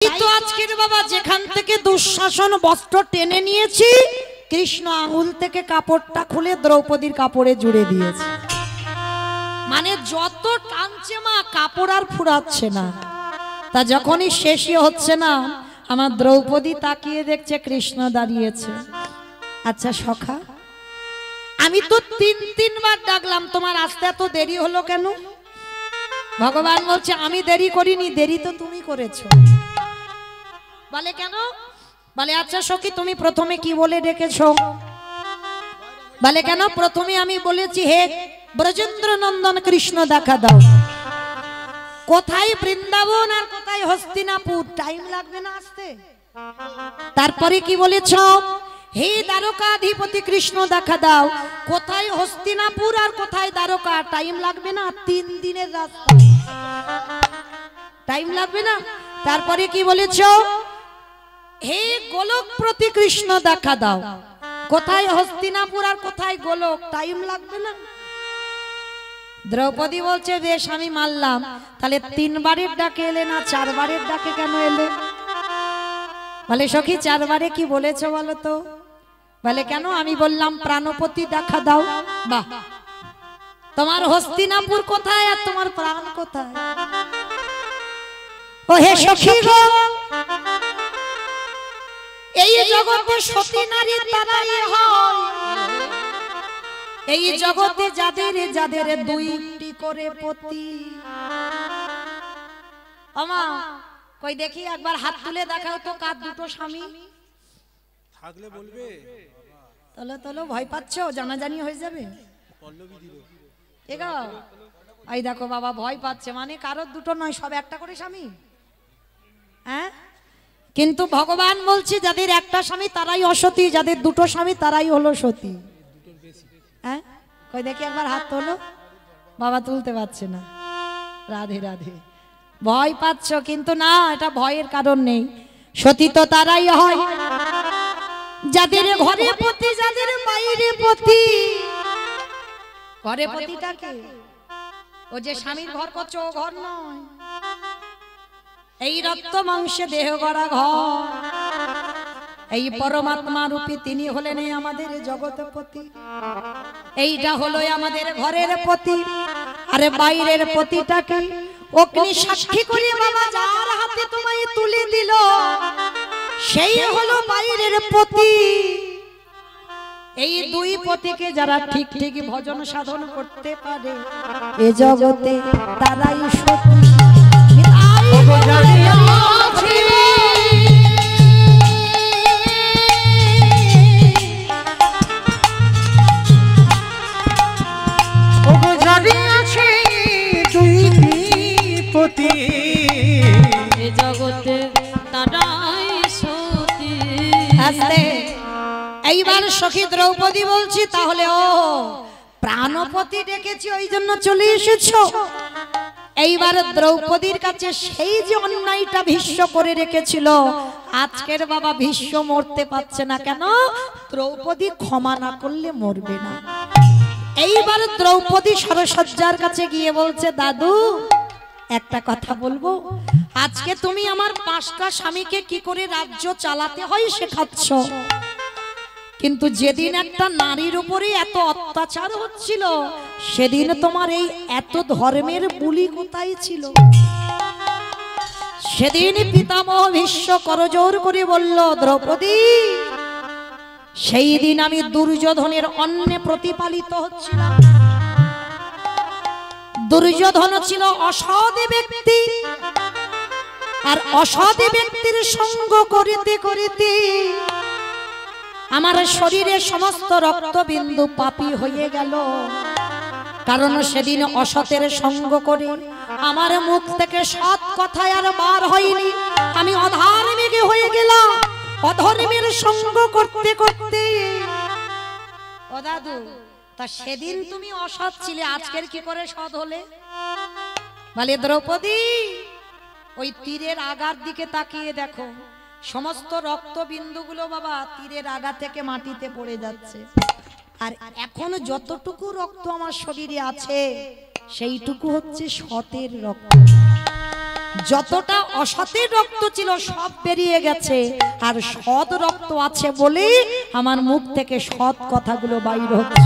তো আজকের বাবা যেখান থেকে দুঃশাসন বস্ত্র টেনে নিয়েছি, কৃষ্ণ আঙুল থেকে কাপড়টা খুলে দ্রৌপদীর কাপড়ে জুড়ে দিয়েছে। মানে যত টানছে মা কাপড় আর ফুরাচ্ছে না। তা যখনই শেষই হচ্ছে না, আমার দ্রৌপদী তাকিয়ে দেখছে কৃষ্ণ দাঁড়িয়েছে। আচ্ছা সখা, আমি তো তিনবার ডাকলাম, তোমার আসতে এত দেরি হলো কেন? ভগবান বলছে আমি দেরি করিনি, দেরি তো তুমি করেছো। বলে কেন? বলে আচ্ছা সখী, তুমি প্রথমে কি বলে ডেকেছো? বলে কেন? প্রথমে আমি বলেছি হে ব্রজেন্দ্র নন্দন কৃষ্ণ দেখা দাও। কোথায় বৃন্দাবন আর কোথায় হস্তিনাপুর, টাইম লাগবে না আসতে? তারপরে কি বলেছ? হে দ্বারকাধিপতি কৃষ্ণ দেখা দাও। কোথায় হস্তিনাপুর আর কোথায় দ্বারকা, টাইম লাগবে না? 3 দিনের রাস্তা, টাইম লাগবে না? তারপরে কি বলেছ? হে গোলকপ্রতি কৃষ্ণ দেখা দাও। কোথায় হস্তিনাপুর আর কোথায় গোলক, টাইম লাগবে না? দ্রৌপদী বলছে বেশ আমি মানলাম, তাহলে 3 বারের ডাকে এলে না 4 বারের ডাকে কেন এলে? বলে সখী 4 বারে কি বলেছো বলো তো? বলে কেন? আমি বললাম প্রাণপতি দেখা দাও। বাহ, তোমার হস্তিনাপুর কোথায় আর তোমার প্রাণ কোথায়? ও হে সখী গো, এই জগতে সতী নারী তারাই হয়। এই জগতে যাদের যাদের 2টি করে পতি। আমা কই দেখি একবার হাত তুলে দেখাও তো কার 2টো স্বামী থাকলে বলবে। তলো তলো ভয় পাচ্ছো, জানাজানি হয়ে যাবে। ঠিক আছে, এই দেখো বাবা ভয় পাচ্ছে, মানে কারোর 2টো নয়, সব একটা করে স্বামী। হ্যাঁ, কিন্তু ভগবান বলছে যাদের একটা স্বামী তারাই অসতী, যাদের 2টো স্বামী তারাই হলো সতী। হ্যাঁ, কই দেখি একবার হাত তোলো। বাবা তুলতে পারছে না। রাধে রাধে। ভয় পাচ্ছ, কিন্তু না, এটা ভয়ের কারণ নেই। সতী তো তারাই হয় যাদের ঘরে পতি, যাদের বাইরে পতি। ঘরে পতিটাকে ও যে স্বামীর ঘর করছে ও ঘর নয়, এই রক্ত মাংসে দেহ গড়া ঘর। এই পরমাত্মা রূপী তিনি হলেন আমাদের জগৎপতি। এইটা হলো আমাদের ঘরের পতি। আরে বাইরের পতিটাকে অগ্নি সাক্ষী করে বাবা যার হাতে তোমায় তুলে দিল, সেই হলো বাইরের পতি। এই 2 পতিকে যারা ঠিক ঠিক ভজন সাধন করতে পারে, এ জগতে তারাই সতী। জগতে তারাই সতী। এইবার সখী দ্রৌপদী বলছি তাহলে ও প্রাণপতি ডেকেছি ওই জন্য চলে এসেছো। এইবার দ্রৌপদীর কাছে সেই যে অন্যায়টা ভীষ্ম করে রেখেছিল, আজকের বাবা ভীষ্ম মরতে পারছে না কেন? দ্রৌপদী ক্ষমা না করলে মরবে না। এইবার দ্রৌপদী সরসজ্জার কাছে গিয়ে বলছে দাদু একটা কথা বলবো। আজকে তুমি আমার 5টা স্বামীকে কি করে রাজ্য চালাতে হয় শেখাচ্ছ, কিন্তু যেদিন একটা নারীর উপরে এত অত্যাচার হচ্ছিল, সেদিন তোমার এই এত ধর্মের বুলি কোথায় ছিল? সেদিন পিতামহ ভীষ্ম করজোর করে বলল দ্রৌপদী, সেই দিন আমি দুর্যোধনের অন্নে প্রতিপালিত হচ্ছিলাম। দুর্যোধন ছিল অসৎ ব্যক্তি, আর অসৎ ব্যক্তির সঙ্গ করিতে করিতে আমার শরীরের সমস্ত রক্তবিন্দু পাপী হয়ে গেল। কারণ সেদিন অসতের সঙ্গ করে আমার মুখ থেকে সৎ কথা আর বার হয়নি। আমি অধার্মিক হয়ে গেলাম, অধর্মের সঙ্গ করতে করতে। ও দাদু, তা সেদিন তুমি অসৎ ছিলে, আজকের কি করে সৎ হলে? বলে দ্রৌপদী, ওই তীরের আগার দিকে তাকিয়ে দেখো, সমস্ত রক্তবিন্দুগুলো বাবা তীরের আগা থেকে মাটিতে পড়ে যাচ্ছে। আর এখন যতটুকু রক্ত আমার শরীরে আছে সেইটুকু হচ্ছে সতের রক্ত। যতটা অসতের রক্ত ছিল সব বেরিয়ে গেছে, আর সৎ রক্ত আছে বলে আমার মুখ থেকে সৎ কথাগুলো বাইর হচ্ছে।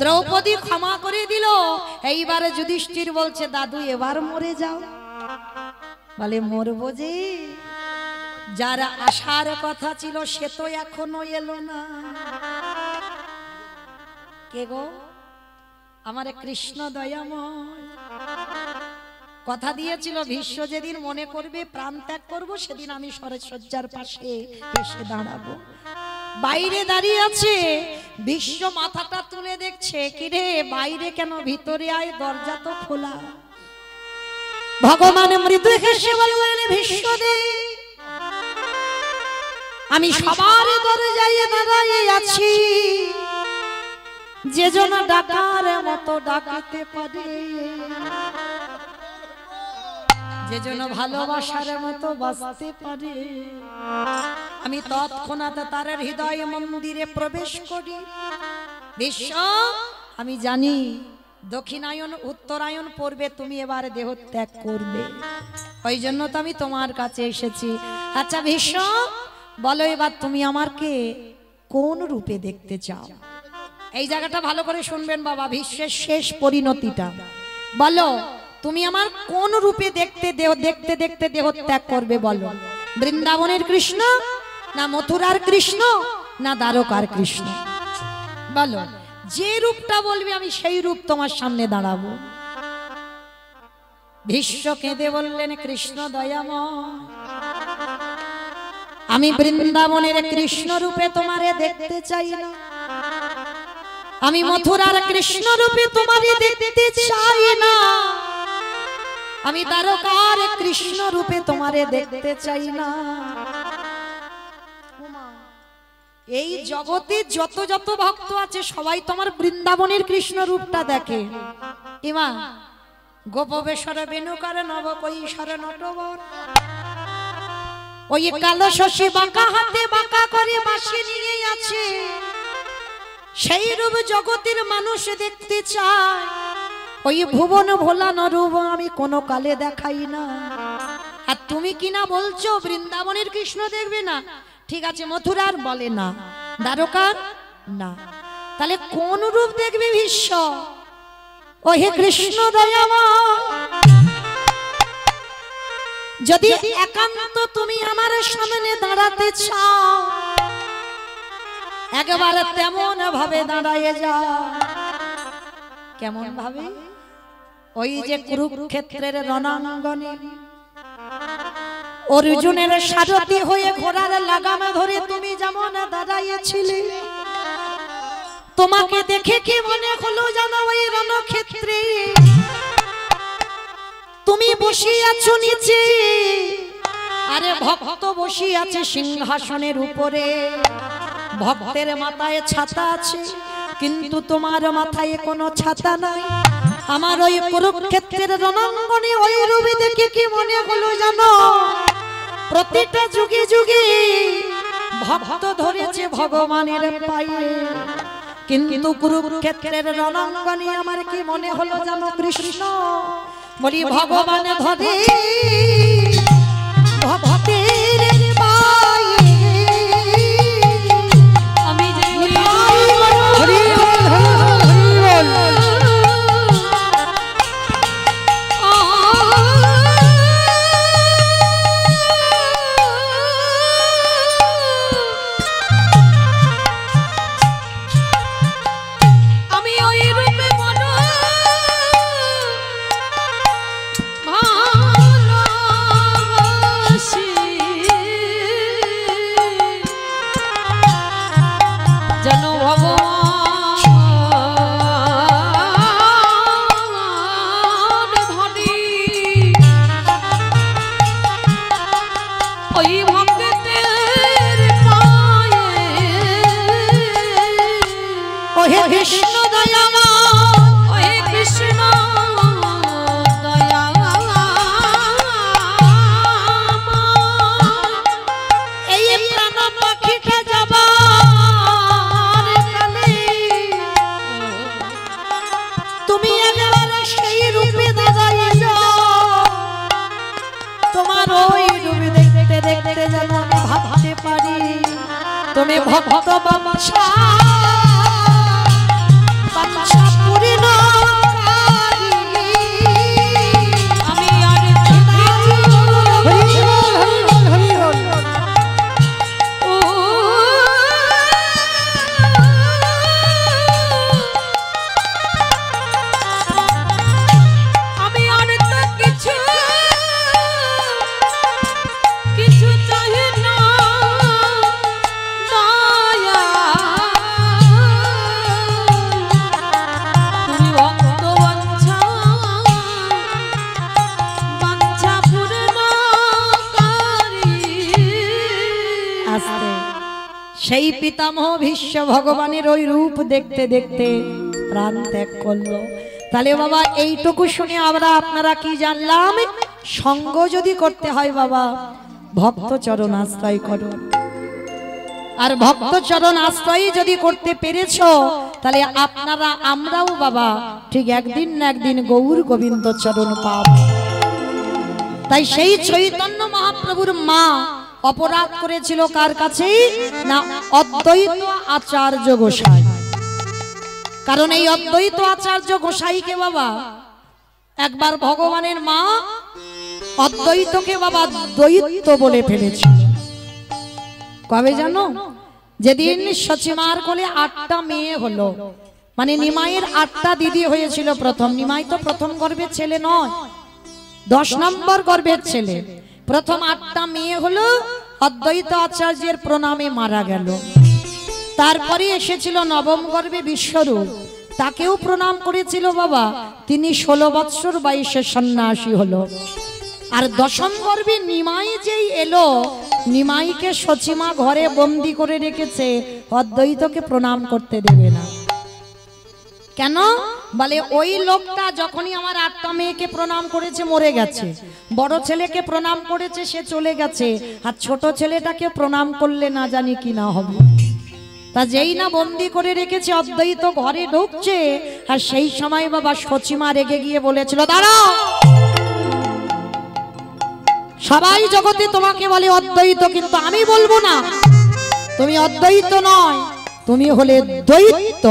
দ্রৌপদী ক্ষমা করে দিল। এইবারে যুধিষ্ঠির বলছে, দাদু এবার মরে যাও। বলে মরবো যে, যার আসার কথা ছিল সে তো এখনো এলো না। কে গো? আমার কৃষ্ণ দয়াময় কথা দিয়েছিল, ভীষ্ম যেদিন মনে করবে প্রাণ ত্যাগ করবো সেদিন আমি শয্যার পাশে এসে দাঁড়াবো। বাইরে দাঁড়িয়ে আছে, ভীষ্ম মাথাটা তুলে দেখছে, কিরে বাইরে কেন, ভিতরে আয়, দরজা তো খোলা। ভগবান মৃদু হেসে বললেন, ভীষ্মদেব আমি সবার দরজায় দাঁড়িয়ে আছি, যে জন ডাকার মতো ডাকিতে পারে, যে জন ভালোবাসার মতো বাঁচতে পারে। আমি তৎক্ষণাৎ তার হৃদয় মন্দিরে প্রবেশ করি। বিশ্ব আমি জানি দক্ষিণায়ন উত্তরায়ণ পড়বে, তুমি এবার দেহ ত্যাগ করবে, ওই জন্য তো আমি তোমার কাছে এসেছি। আচ্ছা বিশ্ব বলো, এবার তুমি আমাকে কোন রূপে দেখতে চাও? এই জায়গাটা ভালো করে শুনবেন বাবা, ভীষ্মের শেষ পরিণতিটা। বলো তুমি আমার কোন রূপে দেখতে দেখতে দেহ ত্যাগ করবে? বলো, বৃন্দাবনের কৃষ্ণ, না মথুরার কৃষ্ণ, না দ্বারকার কৃষ্ণ? বলো, যে রূপটা বলবে আমি সেই রূপ তোমার সামনে দাঁড়াবো। ভীষ্ম কেঁদে বললেন, কৃষ্ণ দয়াময় আমি বৃন্দাবনের কৃষ্ণ রূপে তোমারে দেখতে চাই না, আমি মথুরার কৃষ্ণ রূপে তোমারে দেখতে চাই না, আমি দ্বারকার কৃষ্ণ রূপে তোমারে দেখতে চাই না। এই জগতে যত যত ভক্ত আছে সবাই তোমার বৃন্দাবনের কৃষ্ণ রূপটা দেখে। ইমা গোপবেশ্বর বেণুকার নব কৈশোর নটবর, ওই কালো শশী বাঁকা হাতে বাঁকা করে বাঁশি নিয়ে আছে, সেই রূপ জগতের মানুষ দেখতে চায়। ওই ভুবন ভোলানো রূপ আমি কোনো কালে দেখাই না। আর তুমি কিনা বলছো বৃন্দাবনের কৃষ্ণ দেখবে না? ঠিক আছে, মথুরার বলে না, দ্বারকার না, তাহলে কোন রূপ দেখবে ভীষ্ম? ও হে কৃষ্ণ দয়াময়, যদি একান্ত তুমি আমার সামনে দাঁড়াতে চাও, একবার তেমন ভাবে দাঁড়ায় যাও। কেমন ভাবে? ওই যে কুরুক্ষেত্রের রণাঙ্গনে অর্জুনের সারথি হয়ে ঘোড়ার লাগাম ধরে তুমি যেমন দাঁড়াইয়াছিলে, তোমাকে দেখে কি মনে হলো জানো? ওই রণক্ষেত্রে তুমি বসে আছো নিচে, আরে ভক্ত বসে আছে সিংহাসনের উপরে, ভক্তের মাথায় ছাতা আছে কিন্তু তোমার মাথায় কোনো ছাতা নাই। আমার ওই কুরুক্ষেত্রের রণাঙ্গনে ওই রূপে দেখে কি মনে হলো জানো? প্রতিটা যুগে যুগে ভক্ত ধরেছে ভগবানের পায়ে, কিন্তু কুরুক্ষেত্রের রণাঙ্গনে আমার কি মনে হলো জানো? কৃষ্ণ বলি ভগবান ধরে ভক্তের পায়ে। আমি যে কৃষ্ণ দয়াময়, ওহে কৃষ্ণ দয়াময়, এই প্রাণ পাখিটা যাবার কালে তুমি একবার সেই রূপে দাঁড়াইয়া যাও। পারি তুমি ভক্ত বাঞ্ছা পূর্ণ আমি আর সেই পিতামহ ভীষ্ম ভগবানের ওই রূপ দেখতে দেখতে প্রাণ ত্যাগ করলো। তাহলে বাবা এইটুকু শুনে আমরা আপনারা কি জানলাম? সঙ্গ যদি করতে হয় বাবা ভক্ত চরণ আশ্রয় করো, আর ভক্ত চরণ আশ্রয় যদি করতে পেরেছো তাহলে আপনারা আমরাও বাবা ঠিক একদিন না একদিন গৌর গোবিন্দ চরণ পাব। তাই সেই চৈতন্য মহাপ্রভুর মা অপরাধ করেছিল কার কাছে? না অদ্বৈত আচার্য গোসাই। কারণ এই অদ্বৈত আচার্য গোসাইকে বাবা একবার ভগবানের মা অদ্বৈতকে বাবা দ্বৈত বলে ফেলেছিল। কবে জানো? যেদিন সচিমার কোলে 8টা মেয়ে হলো, মানে নিমাইয়ের 8টা দিদি হয়েছিল। প্রথম নিমাই তো প্রথম গর্ভের ছেলে নয়, 10 নম্বর গর্ভের ছেলে। প্রথম 8টা মেয়ে হলো, অদ্বৈত আচার্যের প্রণামে মারা গেল। তারপরে এসেছিল নবম গর্ভে বিশ্বরূপ, তাকেও প্রণাম করেছিল বাবা, তিনি 16 বৎসর বয়সে সন্ন্যাসী হলো। আর দশম গর্ভে নিমাই যেই এলো, নিমাইকে সচিমা ঘরে বন্দি করে রেখেছে, অদ্বৈতকে প্রণাম করতে দেবে না। কেন? বলে ওই লোকটা যখনই আমার 8টা মেয়েকে প্রণাম করেছে মরে গেছে, বড় ছেলেকে প্রণাম করেছে সে চলে গেছে, আর ছোট ছেলেটাকে প্রণাম করলে না জানি কি না হবে। তা যেই না বন্দি করে রেখেছে অদ্বৈত ঘরে ঢুকছে, আর সেই সময় বাবা সচিমা রেগে গিয়ে বলেছিল দাঁড়াও, সবাই জগতে তোমাকে বলে অদ্বৈত, কিন্তু আমি বলবো না তুমি অদ্বৈত নয়, তুমি হলে দ্বৈত।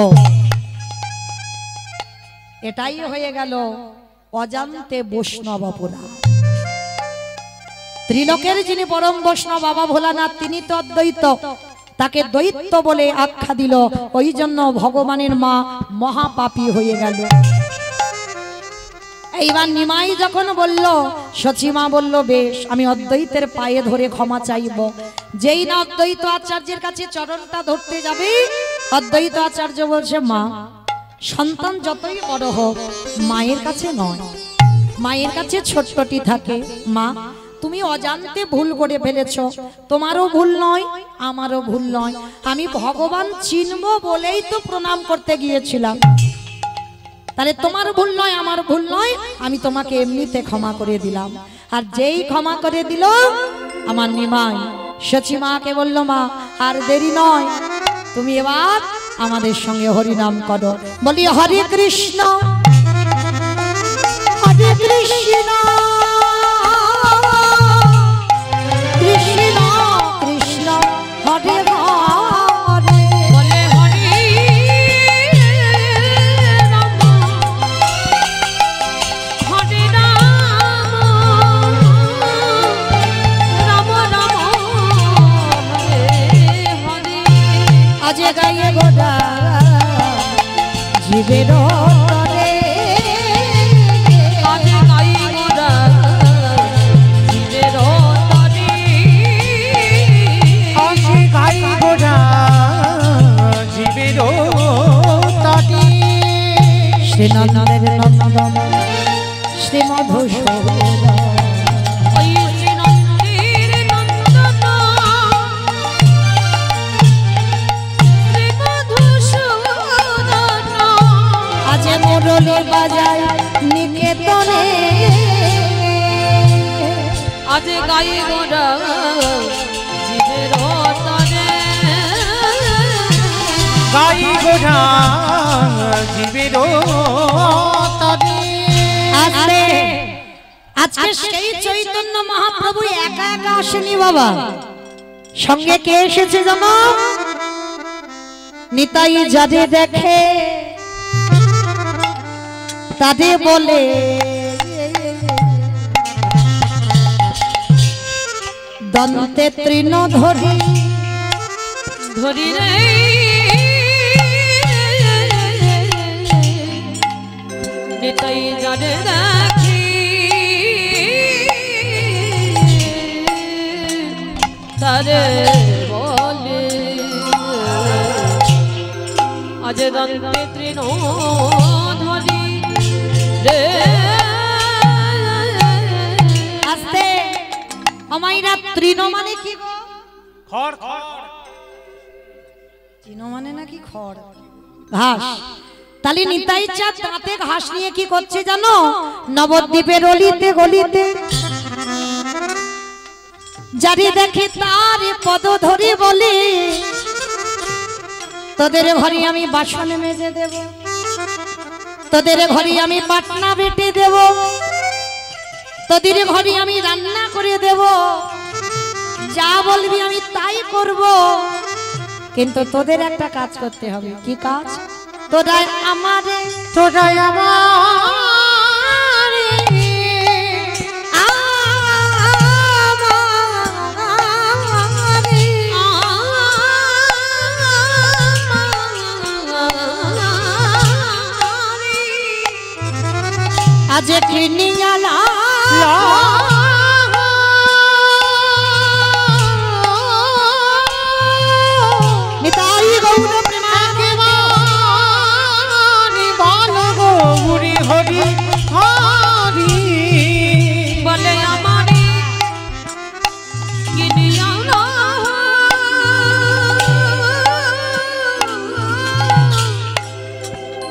এটাই হয়ে গেল অজান্তে বৈষ্ণব অপরাধ। ত্রিলোকের যিনি পরম বৈষ্ণব বাবা ভোলানাথ, তিনি তো অদ্বৈত, তাকে দ্বৈত বলে আখ্যা দিল। ওই জন্য ভগবানের মা মহাপাপী হয়ে গেল। এইবার নিমাই যখন বলল, সচিমা বলল বেশ, আমি অদ্বৈতের পায়ে ধরে ক্ষমা চাইব। যেই না অদ্বৈত আচার্যের কাছে চরণটা ধরতে যাবে, অদ্বৈত আচার্য বলছে মা, সন্তান যতই বড় হোক মায়ের কাছে নয়, মায়ের কাছে ছোট্টটি থাকে। মা তুমি অজান্তে ভুল করে ফেলেছ, তোমারও ভুল নয় আমারও ভুল নয়, আমি ভগবান চিনব বলেই তো প্রণাম করতে গিয়েছিলাম, তাহলে তোমার ভুল নয় আমার ভুল নয়, আমি তোমাকে এমনিতে ক্ষমা করে দিলাম। আর যেই ক্ষমা করে দিল আমার নিমাই, সচিমাকে বলল মা আর দেরি নয়, তুমি এবার আমাদের সঙ্গে হরিনাম করো। বলি হরে কৃষ্ণ হরে কৃষ্ণ কৃষ্ণ কৃষ্ণ হরে হরে, বলে হরি রাম হরে রাম রাম রাম হরে হরে। আজ গায়ে গোদা জীবের তরে, আজ গাই গোরা জীবের তরে, আসি গাই গোড়া জীবের তরে। শ্রীনন্দের নন্দন শ্রী মধুসূদন, ওই শ্রীনন্দের নন্দন শ্রী মধুসূদন, আজ মুরলী বাজায় নিকেতনে, আজ গাই গোরা জীবের তরে, গাই গোড়া জীবের তরে। আসলে আজকে সেই চৈতন্য মহাপ্রভু একা একা আসেনি বাবা, সঙ্গে কে এসেছে জানো? নিতাই যাদের দেখে তাদের বলে দন্তে তৃণ ধরি ধরি রে নিতাই জানে রাখি তারে বলে আজ দন্তে তৃণ ধরি রে। আস্তে আমাইরা তৃণ মানে কি গো? খড় খড় তৃণ মানে নাকি খড় ঘাস। তাহলে নিতাই চাঁদ দাঁতে ঘাস নিয়ে কি করছে জানো? নবদ্বীপের অলিতে গলিতে যারে দেখে তার পদ ধরে বলে তোদের ঘরে আমি বাসন মেজে দেব, তোদের ঘরে আমি পাটনা বেটে দেব, তোদের ঘরে আমি রান্না করে দেব, যা বলবি আমি তাই করব। কিন্তু তোদের একটা কাজ করতে হবে। কি কাজ? তোরাই আমারে তোরাই আমার আজ কিনিয়ালা নিতাই গৌর প্রেমাকে বাণী বল গৌরী হরি হরি বলে আমারে কিনিয়া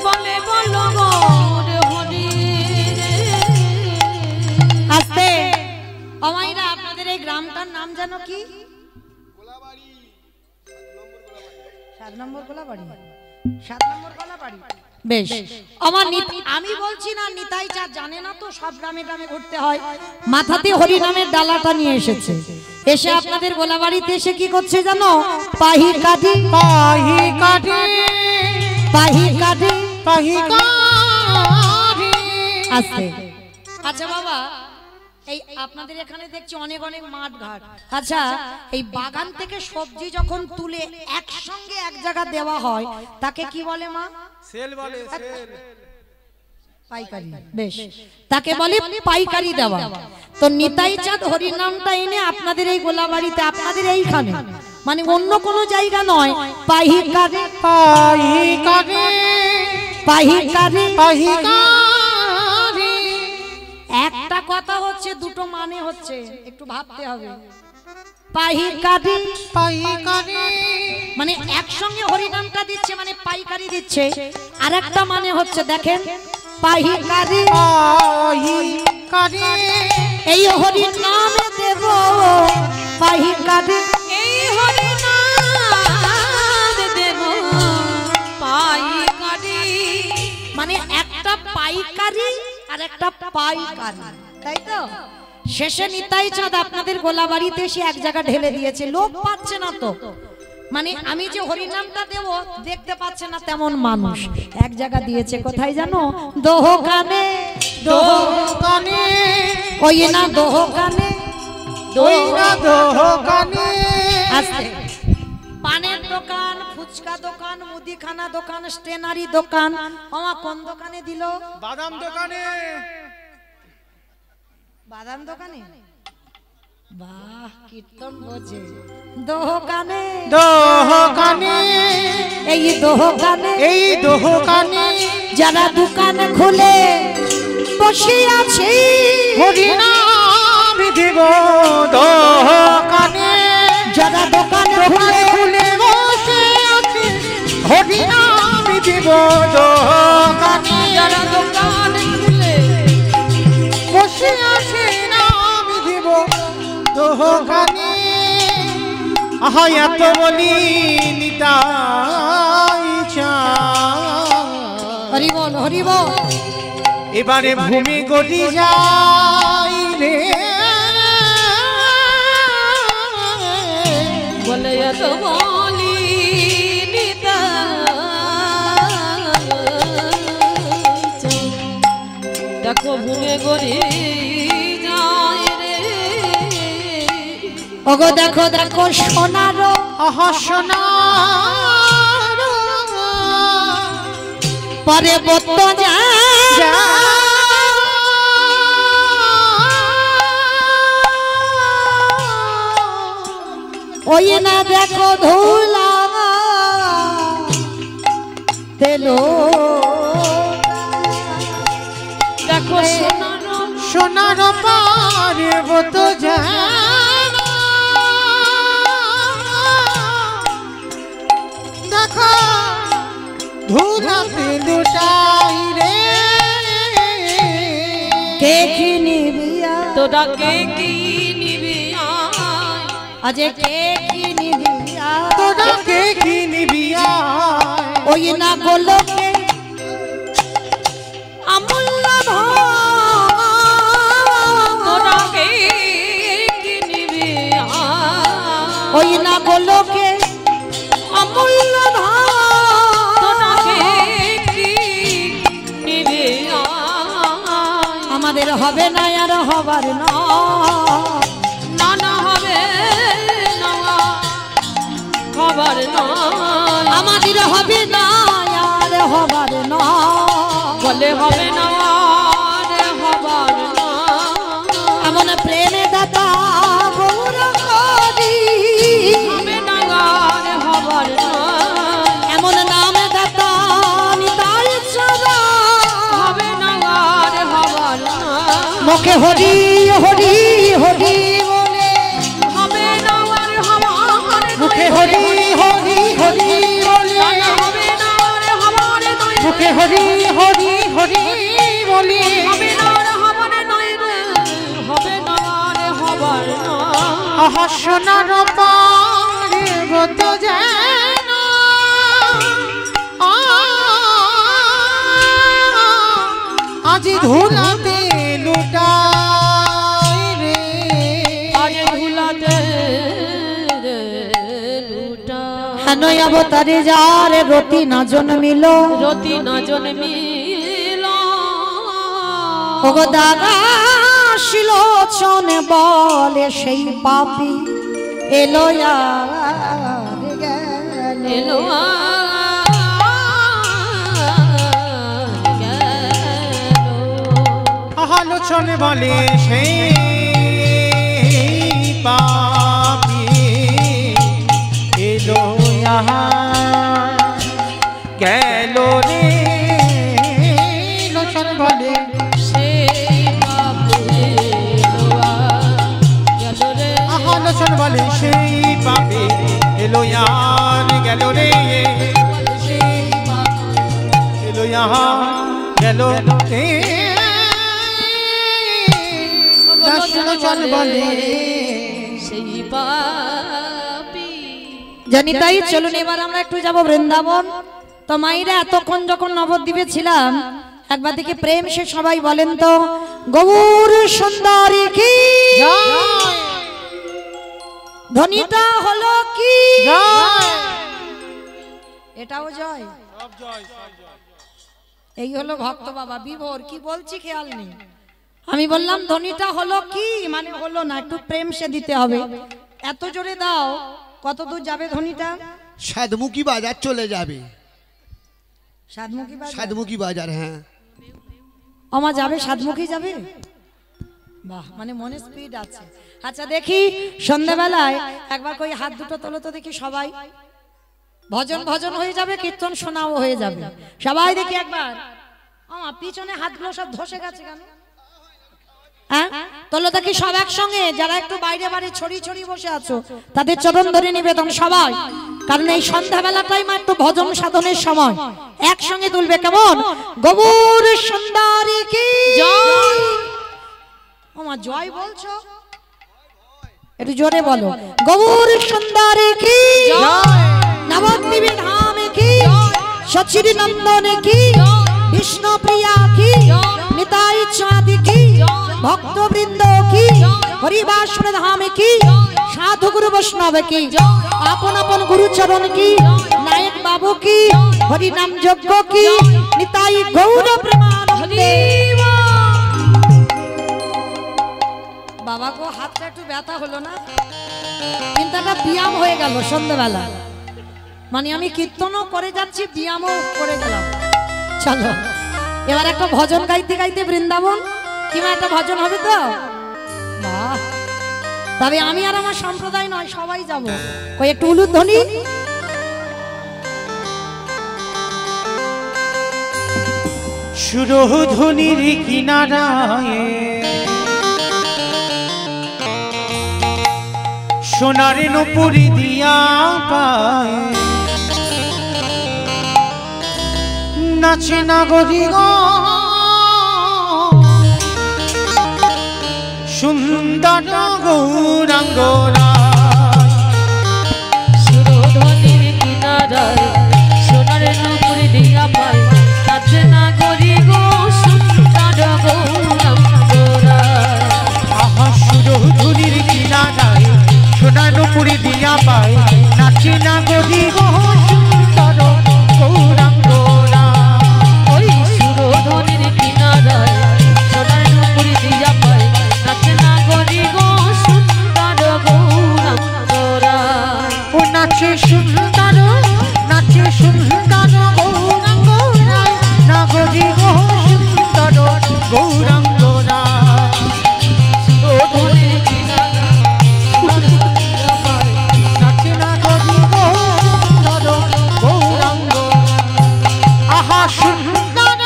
বলে বলো গৌর হরি। আস্তে আমাইরা আপনাদের এই গ্রামটার নাম জানো কি? 7 নম্বর গোলাবাড়ি। 7 নম্বর গোলাবাড়ি। বেশ, আমার আমি বলছি না নিতাই চাঁদ জানে না তো, সব গ্রামে গ্রামে ঘুরতে হয়। মাথাতে হরি নামের ডালাটা নিয়ে এসেছে, এসে আপনাদের গোলাবাড়িতে এসে কি করছে জানো? পাহি কাঠি পাহি কাঠি পাহি কাঠি পাহি কাঠি। আস্তে। আচ্ছা বাবা, এই আপনাদের এখানে দেখছি অনেক অনেক মাঠ ঘাট। আচ্ছা, এই বাগান থেকে সবজি যখন তুলে একসঙ্গে এক জায়গা দেওয়া হয় তাকে কি বলে মা? সেল বলে সেল। পাইকারি। বেশ, তাকে বলে পাইকারি দেওয়া। তো নিতাই চাঁদ হরির নামটা এনে আপনাদের এই গোলাবাড়িতে, আপনাদের এইখানে, মানে অন্য কোনো জায়গা নয়, পাইকারি পাইকারি পাইকারি পাইকারি। একটা কথা হচ্ছে, দুটো মানে হচ্ছে, একটু ভাবতে হবে। পাইকারি পাইকারি মানে একসঙ্গে হরিনামটা দিচ্ছে, মানে পাইকারি দিচ্ছে। আর একটা মানে হচ্ছে দেখেন, পাইকারি পাইকারি। এই হরি নামে দেব পাইকারি। এই হরি নাম দেব পাইকারি। মানে একটা পাইকারি আর একটা পাইকারি, তাই তো? শেষে নিতাই চাঁদ আপনাদের গোলাবাড়িতে এসে এক জায়গা ঢেলে দিয়েছে, লোক পাচ্ছে না তো। মানে আমি যে হরিনামটা দেব দেখতে পাচ্ছে না তেমন মানুষ, এক জায়গা দিয়েছে। কোথায় জানো? দোকানে। দোকানে ওই না দোকানে, ওই না দোকানে। আস্তে। পানের দোকান, ফুচকা দোকান, মুদিখানা দোকান, স্টেনারি দোকান। মামা কোন দোকানে দিল? বাদাম দোকানে। বাদাম দোকানে। বাহ, কীর্তন বোঝে। দোকানে দোকানে এই দোকানে এই দোকানে যারা দোকান খুলে বসে আছে হরিনাম দেব দোকানে। যারা দোকান খুলে খুলে বসে আছে হরিনাম দেব দোকানে। যারা দোকান খুলে বসে আছে নাম দেব দোকানে। আহা এত বলি নিতাই চাঁদ। হরি বল হরি বল। এবারে ভূমি গড়ি যাই রে বলে এত বলি দেখো ভুলে গড়ি যায় রে ওগো দেখো দেখো সোনার সোনার পরে বত যা ওই না দেখো ধুলা তেলো দেখো সোনার পার্বত যেন দেখো ধুলাতে লুটাই রে কে কি নিবিয়া তোরা কে কি নিবি আজ কে কি নিবিয়া তোরা কে কি নিবিয়া ওই না গোলকে আমূল্য তোরা কে কি নিবি ওই না গোলকে অমূল্য তোরা কে কি নিবি আমাদের হবে না আর হবার না না না হবে না খবর নয় আমাদের হবে না আর হবার না বলে হবে না আর হবার না এমন প্রেমে দাতা গৌর করি হবে না আর হবার না এমন নামে দাতা নিতাই চরা হবে না আর হবার না মুখে হরি হরি হরি বলে হবে না আর হবার মুখে হরি হরি হরি বলে হবে না আর হবার নয় মুখে হরি হরি হরি বলে হবে না আর হবার নয় রে হবে না আর হবার না আহা সোনার পার্বত যেন আজ ধুলাতে লুটাই রে আজ ভুলাতে রে লুটা হেনই অবতারে যার রতি না জন্মিল রতি না জন্মিল ওগো দাদা শিলোচন বলে সেই পাপি এলো আর গেল। এলো আলোচন বলে সেই পাপি এলো গেল রে লোচন বলে আলোচন বলে সেই পাপি এলো গেল রে এলো গেল রে লোচন বলে সেই পাপী জানি তাই চলুন এবার আমরা একটু যাব বৃন্দাবন। তো মাইরা এতক্ষণ যখন নবদ্বীপে ছিলাম একবার দেখি প্রেম সে সবাই বলেন তো গৌর সুন্দরী কি ধ্বনিটা হলো কি এটাও জয় এই হলো ভক্ত বাবা বিভোর কি বলছি খেয়াল নেই। আমি বললাম ধ্বনিটা হলো কি মানে হলো না একটু প্রেম সে দিতে হবে। এত জোরে দাও কত দূর যাবে ধ্বনিটা সাতমুখী বাজার চলে যাবে সাতমুখী বাজার সাতমুখী বাজার হ্যাঁ আমা যাবে সাতমুখী যাবে বাহ মানে মনে স্পিড আছে। আচ্ছা দেখি সন্ধ্যাবেলায় একবার কই হাত দুটো তোলো তো দেখি সবাই ভজন ভজন হয়ে যাবে কীর্তন শোনাও হয়ে যাবে সবাই দেখি একবার আমার পিছনে হাতগুলো সব ধসে গেছে কেন হ্যাঁ তোলো দেখি সব একসঙ্গে যারা একটু বাইরে বাড়ি ছড়ি ছড়ি বসে আছো তাদের চরণ ধরে নিবেদন সবাই কারণ এই সন্ধ্যাবেলাটাই মাত্র ভজন সাধনের সময় একসঙ্গে তুলবে কেমন গৌর সুন্দরী কি জয় আমার জয় বলছো একটু জোরে বলো গৌর সুন্দরী কি নবদ্বীপ ধাম কি সচির নন্দন কি বিষ্ণু প্রিয়া কি নিতাই চাঁদ কি ভক্তবৃন্দ কি হরিবাস ধাম কি সাধু গুরু বৈষ্ণব কি, আপন আপন গুরুচরণ কি, নায়ক বাবু কি, হরিনাম যজ্ঞ কি, নিতাই গৌর প্রেমানন্দে। বাবা গো হাতটা একটু ব্যথা হলো না, কিন্তু একটা ব্যায়াম হয়ে গেল সন্ধ্যাবেলা। মানে আমি কীর্তনও করে যাচ্ছি, ব্যায়ামও করে গেলাম। চলো এবার একটা ভজন গাইতে গাইতে বৃন্দাবন কিংবা একটা ভজন হবে তো। বাহ, তবে আমি আর আমার সম্প্রদায় নয়, সবাই যাব। কই একটু উলুধ্বনি। সুরধ্বনির কিনারায় সোনার নুপুরি দিয়া পায় নাচে নাগরি গো সুন্দর গৌরাঙ্গরা। সুরধ্বনির কিনারায় সোনার নুপুরি দিয়া পায় নাচে নাগরি গো সুন্দর গৌরাঙ্গরা। আহা সুরধ্বনির কিনারায় সোনার নুপুরি দিয়া পায় নাচে নাগরি গো সুন্দর গৌরাঙ্গরা। ওই সুরধ্বনির কিনারায় সোনার নুপুরি দিয়া পায় নাচে নাগরি গো সুন্দর গৌরাঙ্গরা। ও নাচে সুন্দর নাচে সুন্দর গৌরাঙ্গরা, নাগরি গো সুন্দর গৌরাঙ্গরা। সুরধ্বনির কিনারায় নাচে নাগরি গো সুন্দর গৌরাঙ্গরা। আহা সুন্দর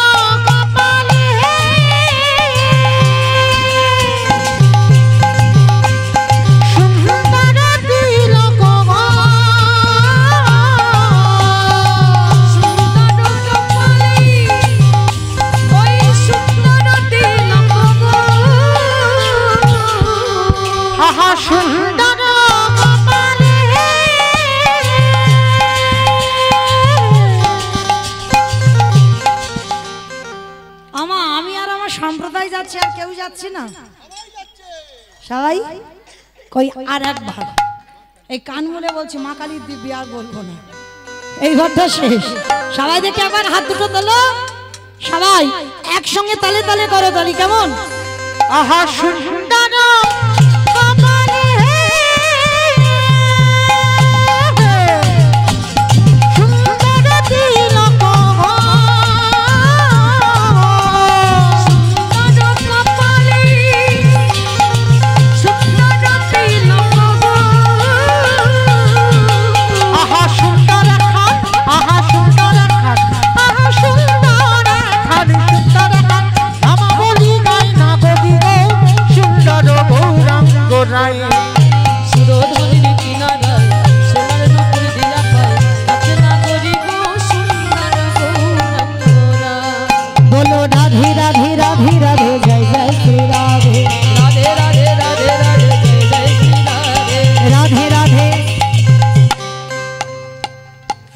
কপালে সুন্দর তিলক গো, সুন্দর কপালে ওই সুন্দর তিলক গো। আহা সুন্দর কপালে আমি আর আমার সম্প্রদায় যাচ্ছি, আর কেউ যাচ্ছে না। সবাই কই আর একবার এই কান বলে বলছি, মা কালীর দিব্যি আর বলবো না, এই ঘরটা শেষ। সবাই দেখে একবার হাত দুটো তোলো, সবাই একসঙ্গে তালে তালে করো তালি, কেমন? আহা সুন্দর কপালে সুন্দর তিলক গো, সুন্দর কপালে সুন্দর তিলক গো। আহা সুন্দর খান, আহা সুন্দর খান, আহা সুন্দর খান, সুন্দর খান। আমা বলি গাই না গদি গো সুন্দর গৌরাঙ্গ রায়। সুরধ্বনির কিনারায় সোনার নুপুরি দিয়া পায় নাচে নাগরি গো সুন্দর গৌরাঙ্গরা। বলো রাধে রাধে রাধে রাধে জয় জয় শ্রী রাধে, রাধে রাধে রাধে রাধে জয় জয় শ্রী রাধে। রাধে রাধে।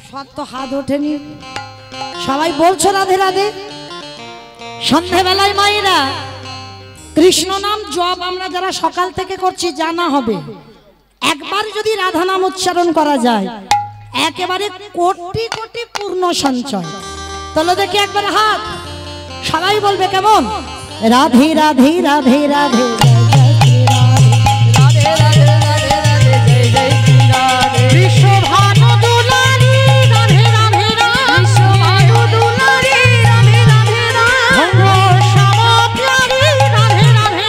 সব তো হাত ওঠেনি, সবাই বলছো রাধে রাধে। সন্ধ্যাবেলায় মায়েরা কৃষ্ণ নাম জপ আমরা যারা সকাল থেকে করছি জানা হবে, একবার যদি রাধা নাম উচ্চারণ করা যায় একেবারে কোটি কোটি পূর্ণ সঞ্চয়। তাহলে দেখি একবার হাত, সবাই বলবে কেমন? রাধে রাধে রাধে রাধে জয় জয় শ্রী রাধে, রাধে রাধে রাধে রাধে জয় জয় শ্রী রাধে। বিশ্বভানু দুলারি রাধে রাধে কৃষ্ণ ভানু দুলারি রাধে রাধে রাধে। রাধে শ্যামা প্যারি রাধে রাধে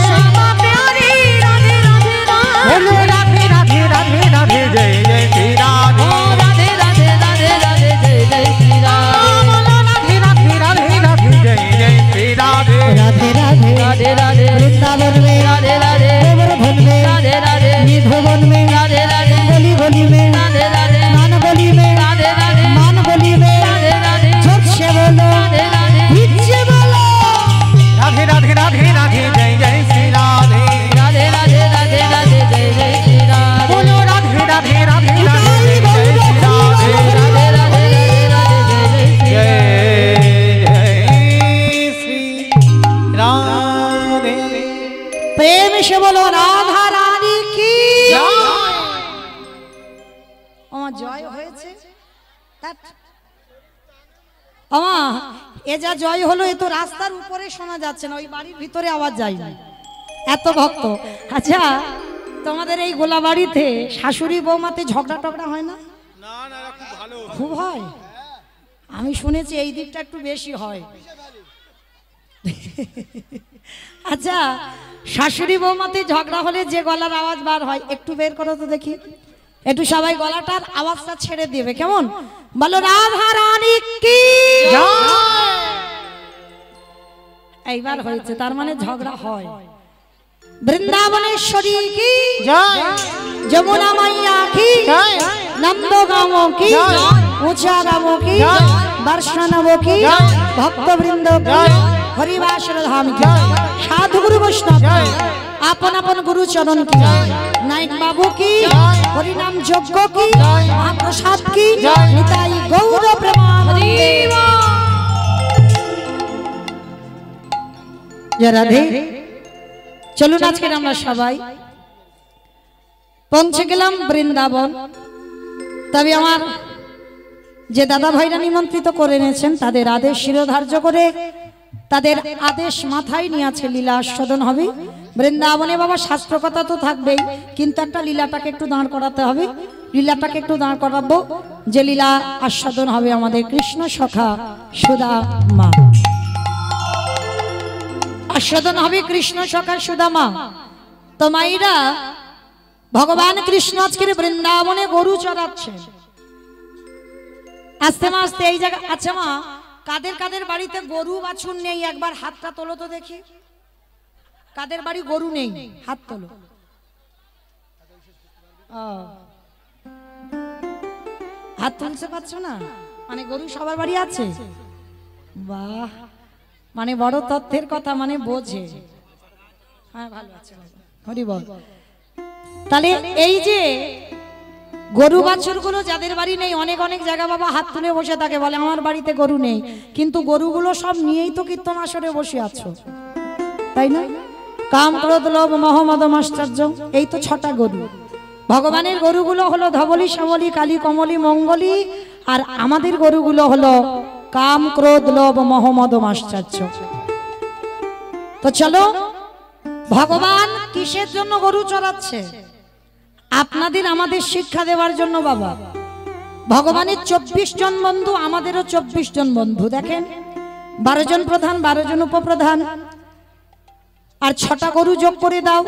শ্যামা প্যারি রাধে রাধে রাধে। বলো রাধে রাধে রাধে রাধে জয় জয় শ্রী রাধে। রাধে রাধে রাধে রাধে জয় জয় শ্রী রাধে। বলো রাধে রাধে রাধে রাধে জয় জয় শ্রী রাধে। রাধে রাধে রাধে রাধে আমা এ যা জয় হলো, এ তো রাস্তার উপরে শোনা যাচ্ছে না, ওই বাড়ির ভিতরে আওয়াজ যায় না, এত ভক্ত। আচ্ছা, তোমাদের এই গোলাবাড়িতে শাশুড়ি বৌমাতে ঝগড়া টগড়া হয় না? খুব হয়, আমি শুনেছি এই দিকটা একটু বেশি হয়। আচ্ছা, শাশুড়ি বৌমাতে ঝগড়া হলে যে গলার আওয়াজ বার হয় একটু বের করো তো দেখি, একটু সবাই গলাটার আওয়াজটা ছেড়ে দেবে, কেমন? বলো রাধা রানী কি এইবার হয়েছে, তার মানে ঝগড়া হয়। বৃন্দাবনেশ্বরী কি জয়, যমুনা মাইয়া কি জয়, নন্দগাম কি উচারাম কি দর্শনব কি ভক্তবৃন্দ কি হরিবাসর ধাম কি সাধু গুরু বৈষ্ণব আপন আপন গুরু চরণ কি নায়ক বাবু কি হরিনাম যজ্ঞ কি মহাপ্রসাদ কি নিতাই গৌর প্রেমানন্দে। জয় রাধে। চলুন আজকে আমরা সবাই পৌঁছে গেলাম বৃন্দাবন। তবে আমার যে দাদা ভাইরা নিমন্ত্রিত করে এনেছেন তাদের আদেশ শিরোধার্য করে, তাদের আদেশ মাথায় নিয়ে আছে লীলা আস্বাদন হবে বৃন্দাবনে। বাবা শাস্ত্র কথা তো থাকবেই, কিন্তু একটা লীলাটাকে একটু দাঁড় করাতে হবে, লীলাটাকে একটু দাঁড় করাবো, যে লীলা আস্বাদন হবে আমাদের কৃষ্ণ সখা সুদামা, আস্বাদন হবে কৃষ্ণ সখা সুদামা। তো মাইরা ভগবান কৃষ্ণ আজকের বৃন্দাবনে গরু চড়াচ্ছে আস্তে আস্তে এই জায়গা। আচ্ছা মা, কাদের কাদের বাড়িতে গরু বাছুর নেই একবার হাতটা তোলো তো দেখি। কাদের বাড়ি গরু নেই হাত তোলো। হাত তুলতে পারছো না, মানে গরু সবার বাড়ি আছে? বাহ, মানে বড় তথ্যের কথা, মানে বোঝে। হ্যাঁ ভালো আছে, হরি বল। তাহলে এই যে গরু বাছুর গুলো যাদের বাড়ি নেই, অনেক অনেক জায়গা বাবা হাত তুলে বসে থাকে, বলে আমার বাড়িতে গরু নেই, কিন্তু গরুগুলো সব নিয়েই তো কীর্তন আসরে বসে আছো, তাই না? কাম ক্রোধ লোভ মোহ মদ মাশ্চর্য, এই তো 6টা গরু। ভগবানের গরুগুলো হলো ধবলি শ্যামলী কালী কমলী মঙ্গলী, আর আমাদের গরুগুলো হলো কাম ক্রোধ লোভ মোহ মদ মাশ্চর্য। তো চলো, ভগবান কিসের জন্য গরু চড়াচ্ছে? আপনাদের আমাদের শিক্ষা দেওয়ার জন্য বাবা। ভগবানের 24 জন বন্ধু, আমাদেরও 24 জন বন্ধু। দেখেন, 12 জন প্রধান, 12 জন উপপ্রধান, আর 6টা গরু যোগ করে দাও।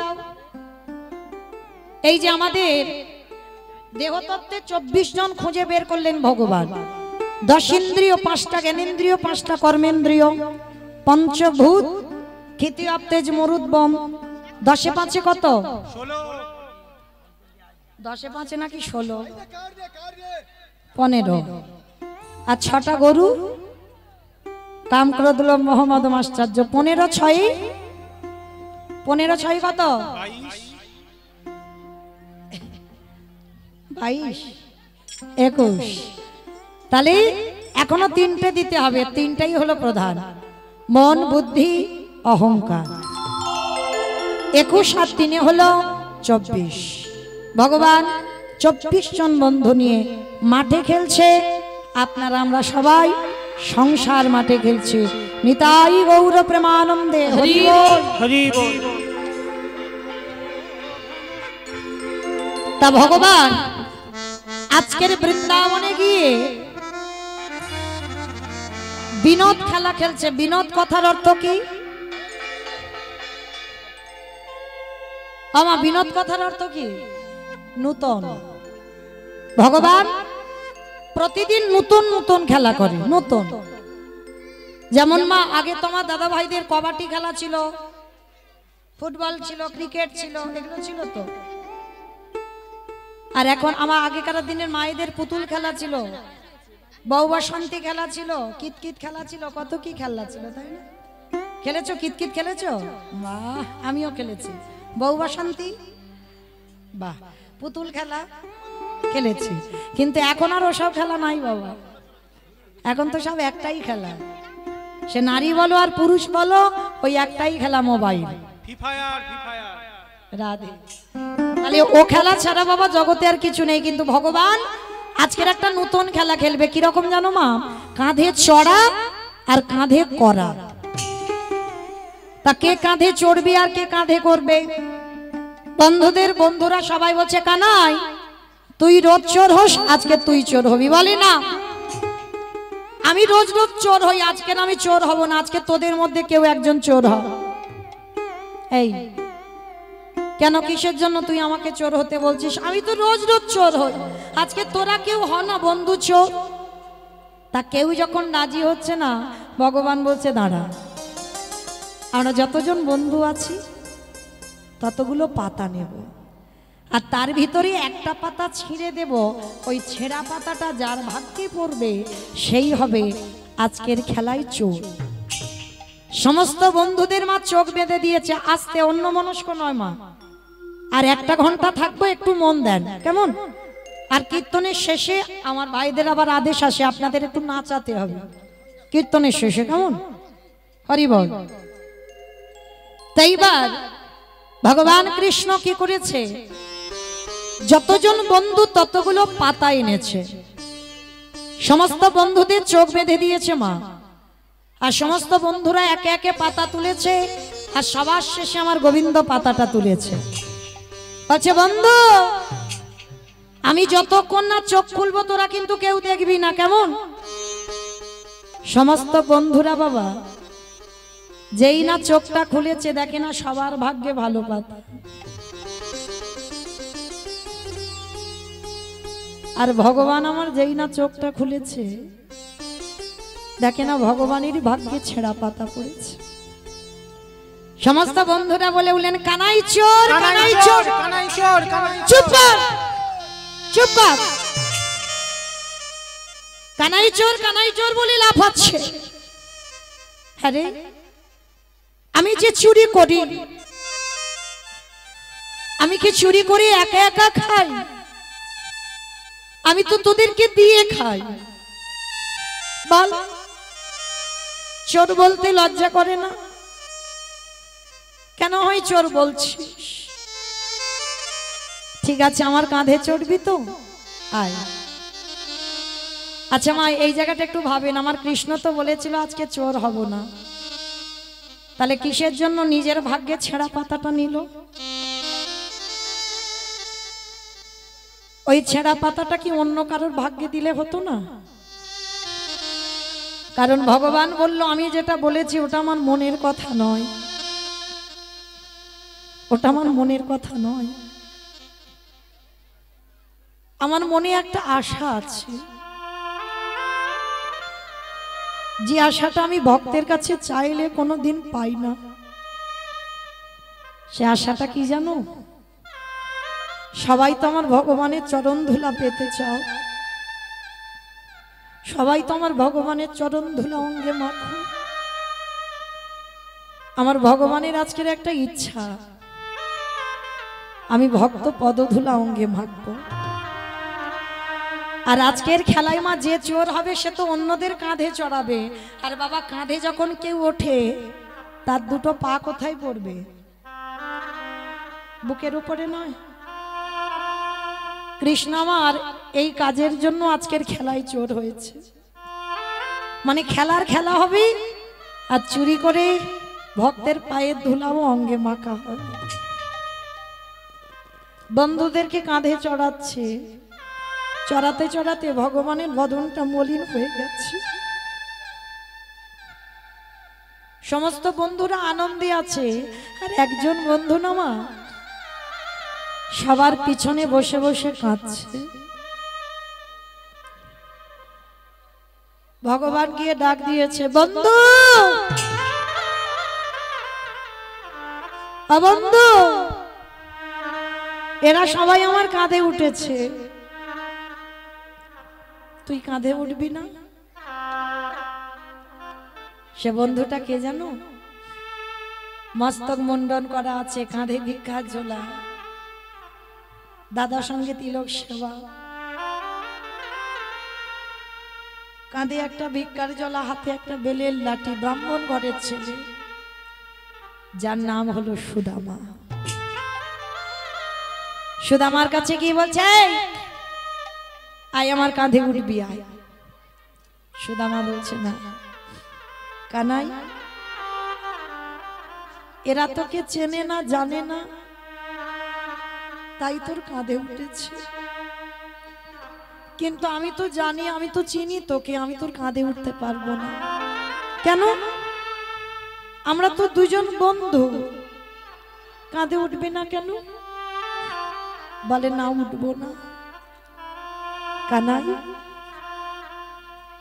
এই যে আমাদের দেহতত্ত্বে 24 জন খুঁজে বের করলেন ভগবান। 10 ইন্দ্রিয়, 5টা জ্ঞানেন্দ্রিয়, 5টা কর্মেন্দ্রিয়, পঞ্চভূত, ক্ষিতি আপতেজ মরুদ্বম। 10 এ 5 কত? 10 এ 5 নাকি 16? 15। আর 6টা গরু, কাম ক্রোধ লোভ মোহ মদ মাশ্চর্য। 15 6 15 6 কত? 22 21। তাহলে এখনো 3টে দিতে হবে, 3টাই হলো প্রধান, মন বুদ্ধি অহংকার। 21 আর 3 হলো 24। ভগবান 24 জন বন্ধু নিয়ে মাঠে খেলছে, আপনারা আমরা সবাই সংসার মাঠে খেলছে। নিতাই গৌর প্রেমানন্দে হরি বল, হরি বল। তা ভগবান আজকের বৃন্দাবনে গিয়ে বিনোদ খেলা খেলছে। বিনোদ কথার অর্থ কি? আমা বিনোদ কথার অর্থ কি? নূতন। ভগবান প্রতিদিন নতুন নতুন খেলা করে, নতুন। যেমন মা, আগে তোমার দাদা ভাইদের কবাডি খেলা ছিল, ফুটবল ছিল, ক্রিকেট ছিল, এগুলো ছিল তো। আর এখন আমার আগেকার দিনের মায়েদের পুতুল খেলা ছিল, বউ বাসন্তী খেলা ছিল, কিতকিত খেলা ছিল, কত কি খেলা ছিল, তাই না? খেলেছো কিতকিত? খেলেছো? বাহ, আমিও খেলেছি। বউ বাসন্তী, বাহ, পুতুল খেলা খেলেছি। কিন্তু এখন আর ওসব খেলা নাই বাবা, এখন তো সব একটাই খেলা। সে নারী বলো আর পুরুষ বলো, ওই একটাই খেলা, মোবাইল, রাধে। তাহলে ও খেলা ছাড়া বাবা জগতে আর কিছু নেই। কিন্তু ভগবান আজকের একটা নতুন খেলা খেলবে, কিরকম জানো মা? কাঁধে চড়া আর কাঁধে করা। তা কে কাঁধে চড়বি আর কে কাঁধে করবে? বন্ধুরা সবাই বলছে কানাই তুই রোজ চোর হোস, আজকে তুই চোর হবি। বলি না আমি রোজ রোজ চোর হই, আজকে আমি চোর হব না, আজকে তোদের মধ্যে কেউ একজন চোর হ। এই কেন, কিসের জন্য তুই আমাকে চোর হতে বলছিস? আমি তো রোজ রোজ চোর হই, আজকে তোরা কেউ হ না বন্ধু চোর। তা কেউ যখন রাজি হচ্ছে না, ভগবান বলছে দাঁড়া, আমরা যতজন বন্ধু আছি ততগুলো পাতা নেব, আর তার ভিতরে একটা পাতা ছিঁড়ে দেব। ওই ছেঁড়া পাতাটা যার ভাগ্যে পড়বে সেই হবে আজকের খেলায় চোর। সমস্ত বন্ধুদের মা চোখ বেঁধে দিয়েছে, আস্তে অন্যমনস্ক নয় মা। আর 1 ঘন্টা থাকবো, একটু মন দেন কেমন? আর কীর্তনের শেষে আমার ভাইদের আবার আদেশ আসে, আপনাদের একটু নাচাতে হবে কীর্তনের শেষে, কেমন? হরি বল। তাইবার ভগবান কৃষ্ণ কি করেছে? যতজন বন্ধু ততগুলো পাতা এনেছে, সমস্ত বন্ধুদের চোখ বেঁধে দিয়েছে মা। আর সমস্ত বন্ধুরা একে একে পাতা তুলেছে, আর সবার শেষে আমার গোবিন্দ পাতাটা তুলেছে। বলছে বন্ধু আমি যতক্ষণ না চোখ খুলবো তোরা কিন্তু কেউ দেখবি না, কেমন? সমস্ত বন্ধুরা বাবা যেই না চোখটা খুলেছে, দেখে না সবার ভাগ্যে ভালো পাতা। আর ভগবান আমার যেই না চোখটা খুলেছে, দেখে না ভগবানেরই ভাগ্যে ছেঁড়া পাতা পড়েছে। সমস্ত বন্ধুরা বলে উঠলেন কানাই চোর, কানাই চোর, কানাই চোর, চুপ কর, চুপ কর। কানাই চোর বলে লাফাচ্ছে। হ্যাঁ রে, আমি যে চুরি করি, আমি কি চুরি করে একা একা খাই? আমি তো তোদেরকে দিয়ে খাই। বল, চোর বলতে লজ্জা করে না? কেন হয় চোর বলছিস? ঠিক আছে, আমার কাঁধে চড়বি তো? আয়। আচ্ছা মা, এই জায়গাটা একটু ভাবেন, আমার কৃষ্ণ তো বলেছিল আজকে চোর হব না, তাহলে কিসের জন্য নিজের ভাগ্যে ছেঁড়া পাতাটা নিল? ওই ছেঁড়া পাতাটা কি অন্য কারোর ভাগ্যে দিলে হতো না? কারণ ভগবান বলল আমি যেটা বলেছি ওটা আমার মনের কথা নয়, ওটা আমার মনের কথা নয়। আমার মনে একটা আশা আছে, যে আশাটা আমি ভক্তের কাছে চাইলে কোনোদিন পাই না। সে আশাটা কি জানো? সবাই তো আমার ভগবানের চরণ ধুলা পেতে চাও, সবাই তো আমার ভগবানের চরণ ধুলা অঙ্গে মাখো। আমার ভগবানের আজকের একটা ইচ্ছা, আমি ভক্ত পদধুলা অঙ্গে মাখবো। আর আজকের খেলায় মা যে চোর হবে সে তো অন্যদের কাঁধে চড়াবে। আর বাবা কাঁধে যখন কেউ ওঠে তার দুটো পা কোথায় পড়বে? বুকের উপরে নয়। কৃষ্ণ আমার এই কাজের জন্য আজকের খেলায় চোর হয়েছে, মানে খেলার খেলা হবে আর চুরি করে ভক্তের পায়ের ধুলাও অঙ্গে মাখা হবে। বন্ধুদেরকে কাঁধে চড়াচ্ছে, চড়াতে চড়াতে ভগবানের বদনটা মলিন হয়ে গেছে। সমস্ত বন্ধুরা আনন্দে আছে, আর একজন বন্ধু না মা সবার পিছনে বসে বসে কাঁদছে। ভগবান গিয়ে ডাক দিয়েছে, বন্ধু, বন্ধু, এরা সবাই আমার কাঁধে উঠেছে, তুই কাঁধে উঠবি না? সে বন্ধুটা কে জানো? মস্তক মুন্ডন করা আছে, কাঁধে ভিক্ষার ঝোলা, দাদার সঙ্গে তিলক সেবা, কাঁধে একটা ভিক্ষার ঝোলা, হাতে একটা বেলের লাঠি, ব্রাহ্মণ ঘরের ছেলে, যার নাম হলো সুদামা। সুদামার কাছে কি বলছে, আয় আমার কাঁধে উঠবি আয়। সুদামা বলছে না কানাই, এরা তোকে চেনে না জানে না, তাই তোর কাঁধে উঠেছে। কিন্তু আমি তো জানি, আমি তো চিনি তোকে, আমি তোর কাঁধে উঠতে পারবো না। কেন? আমরা তো দুজন বন্ধু, কাঁধে উঠবে না কেন? বলে না উঠবো না। কানাই,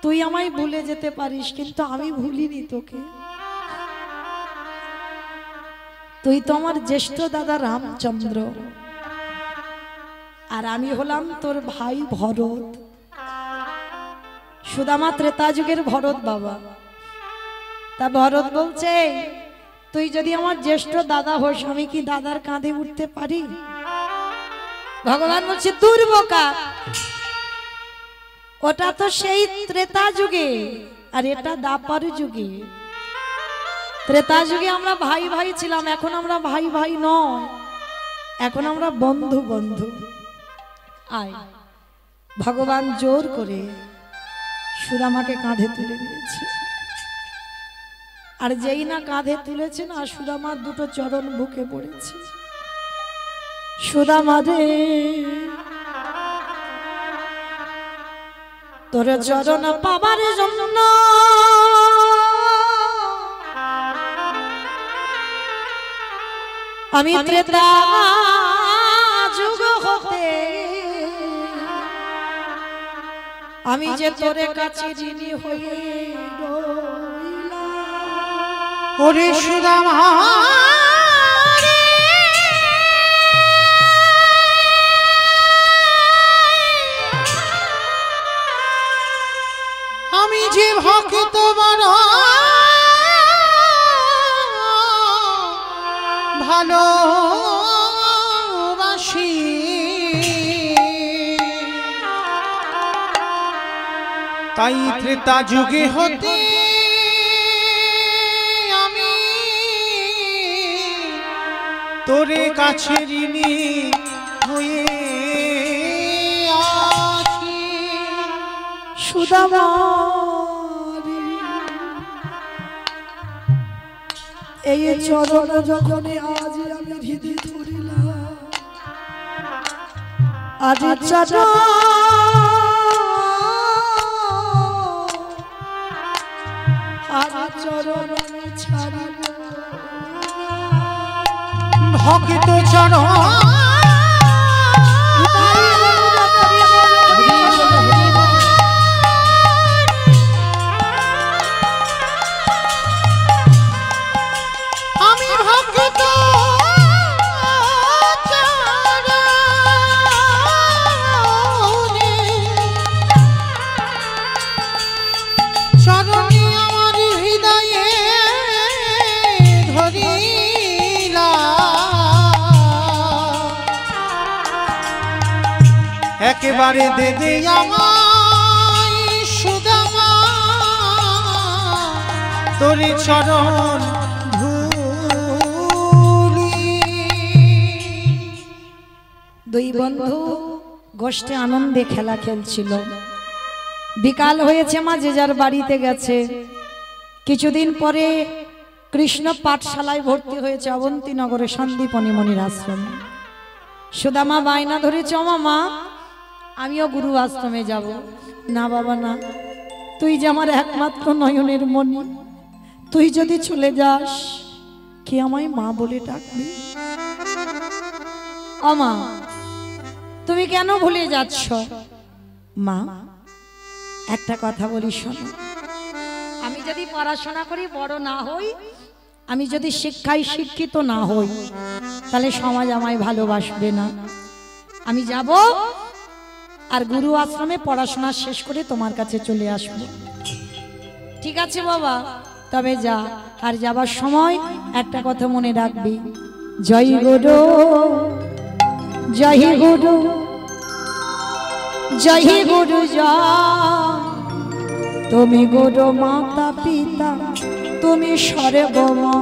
তুই আমায় ভুলে যেতে পারিস, কিন্তু আমি ভুলিনি তোকে। তুই তো আমার জ্যেষ্ঠ দাদা রামচন্দ্র, আর আমি হলাম তোর ভাই ভরত। সুদামা ত্রেতা যুগের ভরত বাবা। তা ভরত বলছে, তুই যদি আমার জ্যেষ্ঠ দাদা হোস, আমি কি দাদার কাঁধে উঠতে পারি? ভগবান বলছে দূর বোকা, ওটা তো সেই ত্রেতা যুগে, আর এটা দ্বাপর যুগে। ত্রেতা যুগে আমরা ভাই ভাই ছিলাম, এখন আমরা ভাই ভাই নয়, এখন আমরা বন্ধু বন্ধু। আয়। ভগবান জোর করে সুদামাকে কাঁধে তুলে নিয়েছে। আর যেই না কাঁধে তুলেছে না, সুদামার দুটো চরণ বুকে পড়েছে। সুদামা রে, তোর চরণ পাবার জন্য আমি ত্রেতা যুগ হতে আমি যে তোর কাছে ঋণী হয়ে রইলাম। ওরে সুদামা, আমি যে ভক্ত বড় ভালোবাসি, তাই ত্রেতা যুগে হতে আমি তোরে কাছে ঋণী হয়ে আছি। সুদামা এই চরণ যখন আজ আমি হৃদয় ধরিলাম, আজ চরণ চরণ আমি ছাড়িব ভক্ত চরণ আমি ভক্ত চরণে আমার হৃদয়ে ধরিলা, একেবারে দে দে আমায় সুদামা তোর চরণ ধুলি। দুই বন্ধু গোষ্ঠী আনন্দে খেলা খেলছিল। বিকাল হয়েছে, মা যে যার বাড়িতে গেছে। কিছুদিন পরে কৃষ্ণ পাঠশালায় ভর্তি হয়েছে অবন্তীনগরে সন্দীপনী মনির আশ্রমে। সুদামা বায়না ধরেছে, ও মা আমিও গুরু আশ্রমে যাব। না বাবা না, তুই যে আমার একমাত্র নয়নের মণি, তুই যদি চলে যাস কি আমায় মা বলে ডাকবি? ও মা তুমি কেন ভুলে যাচ্ছ? মা একটা কথা বলি শোনো, আমি যদি পড়াশোনা করি বড় না হই, আমি যদি শিক্ষায় শিক্ষিত না হই, তাহলে সমাজ আমায় ভালোবাসবে না। আমি যাব আর গুরু আশ্রমে পড়াশোনা শেষ করে তোমার কাছে চলে আসবো। ঠিক আছে বাবা, তবে যা। আর যাবার সময় একটা কথা মনে রাখবি, জয় গুরু জয় গুরু জয় গুরু জয়, তুমি গুরু মাতা পিতা তুমি সর্বমা।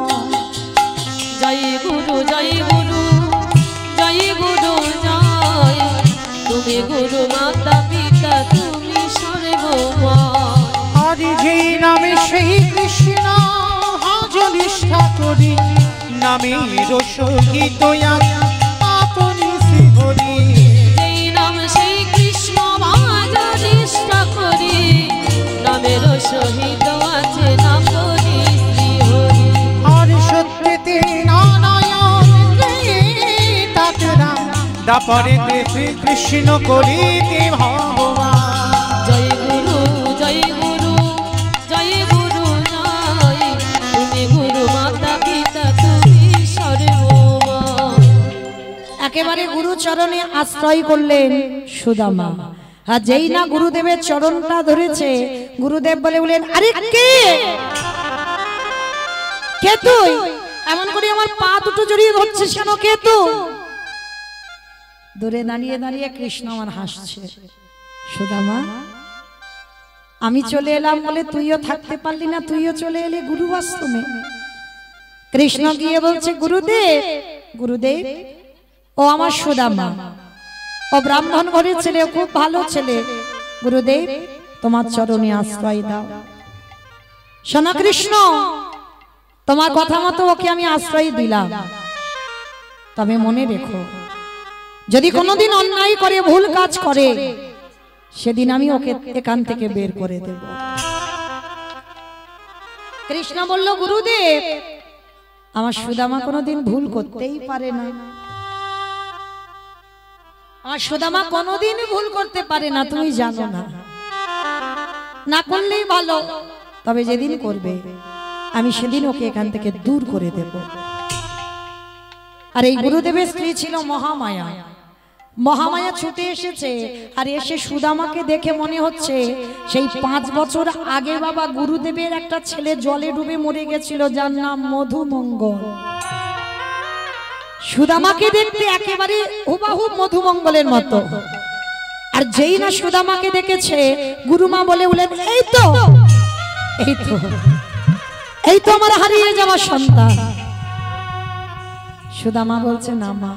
জয় গুরু জয় গুরু জয় গুরু জয়, তুমি গুরু মাতা পিতা যেই নামে সেই কৃষ্ণ আজ নিষ্ঠা করি নামের সহিত আপনি শ্রীহরি যেই নাম সেই কৃষ্ণ আজ নিষ্ঠা করি নামের সহিত আছে নাম করি শ্রীহরি আর সত্যতে নারায়ণ তাতে রাম দাপরে শ্রী কৃষ্ণ করিতে ভগবান জয় গুরু জয় গুরু জয় গুরু জয় তুমি গুরু মাতা পিতা তুমি সর্বমা একেবারে গুরু চরণে আশ্রয় করলেন সুদামা। আর যেই না গুরুদেবের চরণটা ধরেছে গুরুদেব বলে আরে কে কে তুই এমন করে আমার পা দুটো জড়িয়ে ধরছিস কেন? কে তুই? দূরে দাঁড়িয়ে দাঁড়িয়ে কৃষ্ণ আমার হাসছে। সুদামা আমি চলে এলাম বলে তুইও থাকতে পারলি না, তুইও চলে এলি গুরু আশ্রমে। কৃষ্ণ গিয়ে বলছে গুরুদেব গুরুদেব ও আমার সুদামা, ও ব্রাহ্মণ ঘরের ছেলে, খুব ভালো ছেলে, গুরুদেব তোমার চরণে আশ্রয় দাও। শোনো কৃষ্ণ, তোমার কথা মতো ওকে আমি আশ্রয় দিলাম, তবে মনে রেখো যদি কোনোদিন অন্যায় করে ভুল কাজ করে সেদিন আমি ওকে এখান থেকে বের করে দেব। কৃষ্ণ বলল গুরুদেব আমার সুদামা কোনোদিন ভুল করতেই পারে না, আমার সুদামা কোনোদিন ভুল করতে পারে না, তুমি জানো না, না করলেই ভালো, তবে যেদিন করবে আমি সেদিন ওকে এখান থেকে দূর করে দেব। আর এই গুরুদেবের স্ত্রী ছিল মহামায়া। মহামায়া ছুটে এসেছে আর এসে সুদামাকে দেখে মনে হচ্ছে সেই 5 বছর আগে বাবা গুরুদেবের একটা ছেলে জলে ডুবে মরে গেছিল যার নাম মধুমঙ্গল। সুদামাকে দেখতে একেবারে হুবাহুব মধুমঙ্গলের মতো। আর যেই না সুদামাকে দেখেছে গুরুমা বলে উঠলেন এই তো এই তো এই তো আমার হারিয়ে যাওয়া সন্তান। সুদামা বলছে না মা,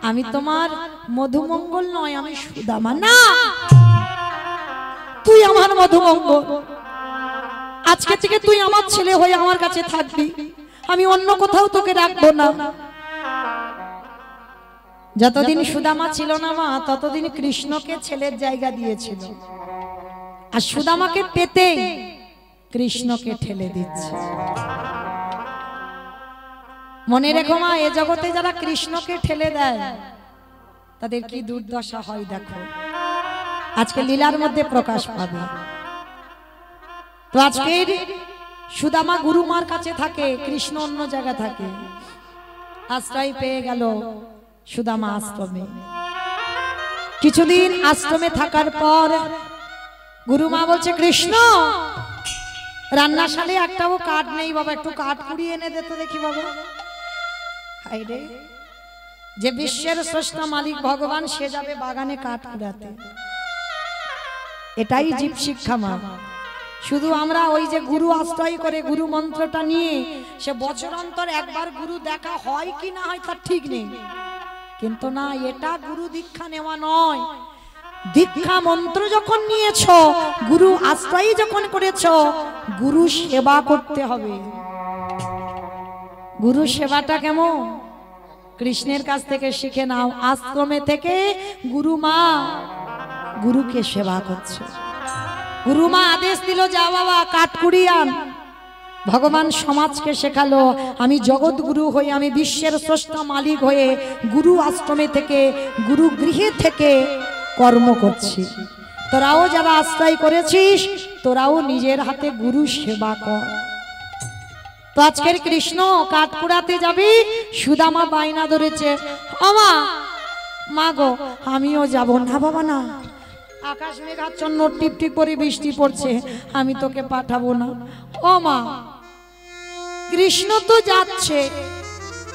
আমি তোমার মধুমঙ্গল নয়, আমি সুদামা। না, তুই আমার মধুমঙ্গল, আজকে থেকে তুই আমার ছেলে হয়ে আমার কাছে থাকবি, আমি অন্য কোথাও তোকে রাখবো না। যতদিন সুদামা ছিল না মা ততদিন কৃষ্ণকে ছেলের জায়গা দিয়েছিল, আর সুদামাকে পেতে কৃষ্ণকে ঠেলে দিচ্ছে। মনে রেখো মা, এ জগতে যারা কৃষ্ণকে ঠেলে দেয় তাদের কি দুর্দশা হয় দেখো, আজকে লীলার মধ্যে প্রকাশ পাবে। তো আজকের সুদামা গুরুমার কাছে থাকে, কৃষ্ণ অন্য জায়গা থাকে। আশ্রয় পেয়ে গেল সুদামা আশ্রমে। কিছুদিন আশ্রমে থাকার পর গুরুমা বলছে কৃষ্ণ রান্নাশালে একটাও কাঠ নেই বাবা, একটু কাঠ কুড়িয়ে এনে দে তো দেখি বাবা। হায় রে, যে বিশ্বের স্রষ্টা মালিক ভগবান সে যাবে বাগানে কাঠ কুড়াতে, এটাই জীব শিক্ষা মা। শুধু আমরা ওই যে গুরু আশ্রয় করে গুরু মন্ত্রটা নিয়ে সে বছর অন্তর একবার গুরু দেখা হয় কি না হয় তার ঠিক নেই, কিন্তু না, এটা গুরু দীক্ষা নেওয়া নয়। দীক্ষা মন্ত্র যখন নিয়েছো, গুরু আশ্রয় যখন করেছো, গুরু সেবা করতে হবে। গুরু সেবাটা কেমন কৃষ্ণের কাছ থেকে শিখে নাও। আশ্রমে থেকে গুরুমা গুরুকে সেবা করছে। গুরুমা আদেশ দিল যা বাবা কাঠ কুড়িয়ে আন। ভগবান সমাজকে শেখালো আমি জগৎ গুরু হয়ে, আমি বিশ্বের স্রষ্টা মালিক হয়ে গুরু আশ্রমে থেকে, গুরু গৃহে থেকে কর্ম করছি। তোরাও যারা আশ্রয় করেছিস তোরাও নিজের হাতে গুরু সেবা কর। তো আজকের কৃষ্ণ কাঠ কুড়াতে যাবি, সুদামা বায়না ধরেছে আমা মা গো আমিও যাব না। বাবা না, আকাশ মেঘাচ্ছন্ন, টিপ টিপ করে বৃষ্টি পড়ছে, আমি তোকে পাঠাবো না। ও মা, কৃষ্ণ তো যাচ্ছে,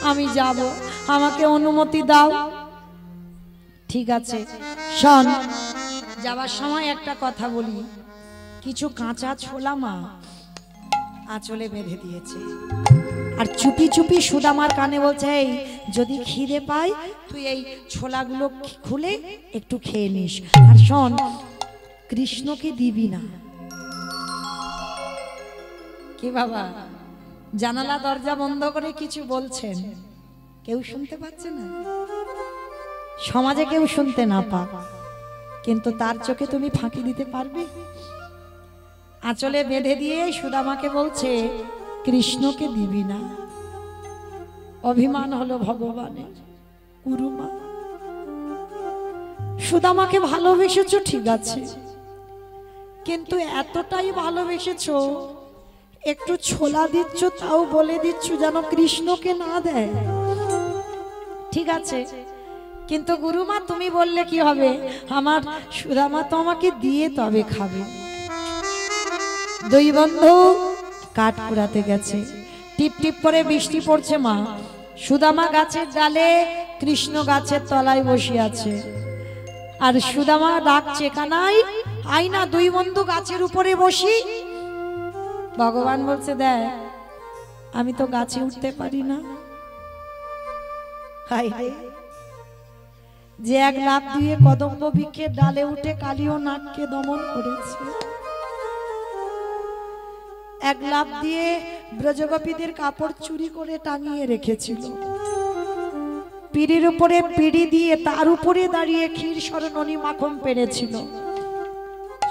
আমি যাব, আমাকে অনুমতি দাও। ঠিক আছে শোন, যাবার সময় একটা কথা বলি, কিছু কাঁচা ছোলা মা আঁচলে বেঁধে দিয়েছে, আর চুপি চুপি সুদামার কানে বলছে এই যদি খিদে পায় তুই এই ছোলাগুলো খুলে একটু খেয়ে নিস, আর শোন কৃষ্ণকে দিবি না, কি বাবা জানালা দরজা বন্ধ করে কিছু বলছেন, কেউ শুনতে পাচ্ছে না? সমাজে কেউ শুনতে না পাক, কিন্তু তার চোখে তুমি ফাঁকি দিতে পারবে? আঁচলে বেঁধে দিয়ে সুদামাকে বলছে কৃষ্ণকে দিবি না। অভিমান হলো ভগবানের। গুরুমা সুদামাকে ভালোবেসেছো ঠিক আছে, কিন্তু এতটাই ভালোবেসেছো একটু ছোলা দিচ্ছ তাও বলে দিচ্ছ যেন কৃষ্ণকে না দেয়। ঠিক আছে, কিন্তু গুরুমা তুমি বললে কি হবে? আমার সুদামা তো আমাকে দিয়ে তবে খাবে। দুই বন্ধু কাঠ কুড়াতে গেছে, টিপ টিপ করে বৃষ্টি পড়ছে। মা সুদামা গাছের ডালে, কৃষ্ণ গাছের তলায় বসে আছে, আর সুদামা ডাকছে কানাই আই না, দুই বন্ধু গাছের উপরে বসি। ভগবান বলছে দেখ আমি তো গাছে উঠতে পারি না। হাই রে, যে এক লাফ দিয়ে কদম্ব বৃক্ষের ডালে উঠে কালীয় নাগকে দমন করেছে, এক লাফ দিয়ে ব্রজগোপীদের কাপড় চুরি করে টাঙিয়ে রেখেছিল, পিড়ির উপরে পিড়ি দিয়ে তার উপরে দাঁড়িয়ে ক্ষীর শরণনি মাখন পেরেছিল,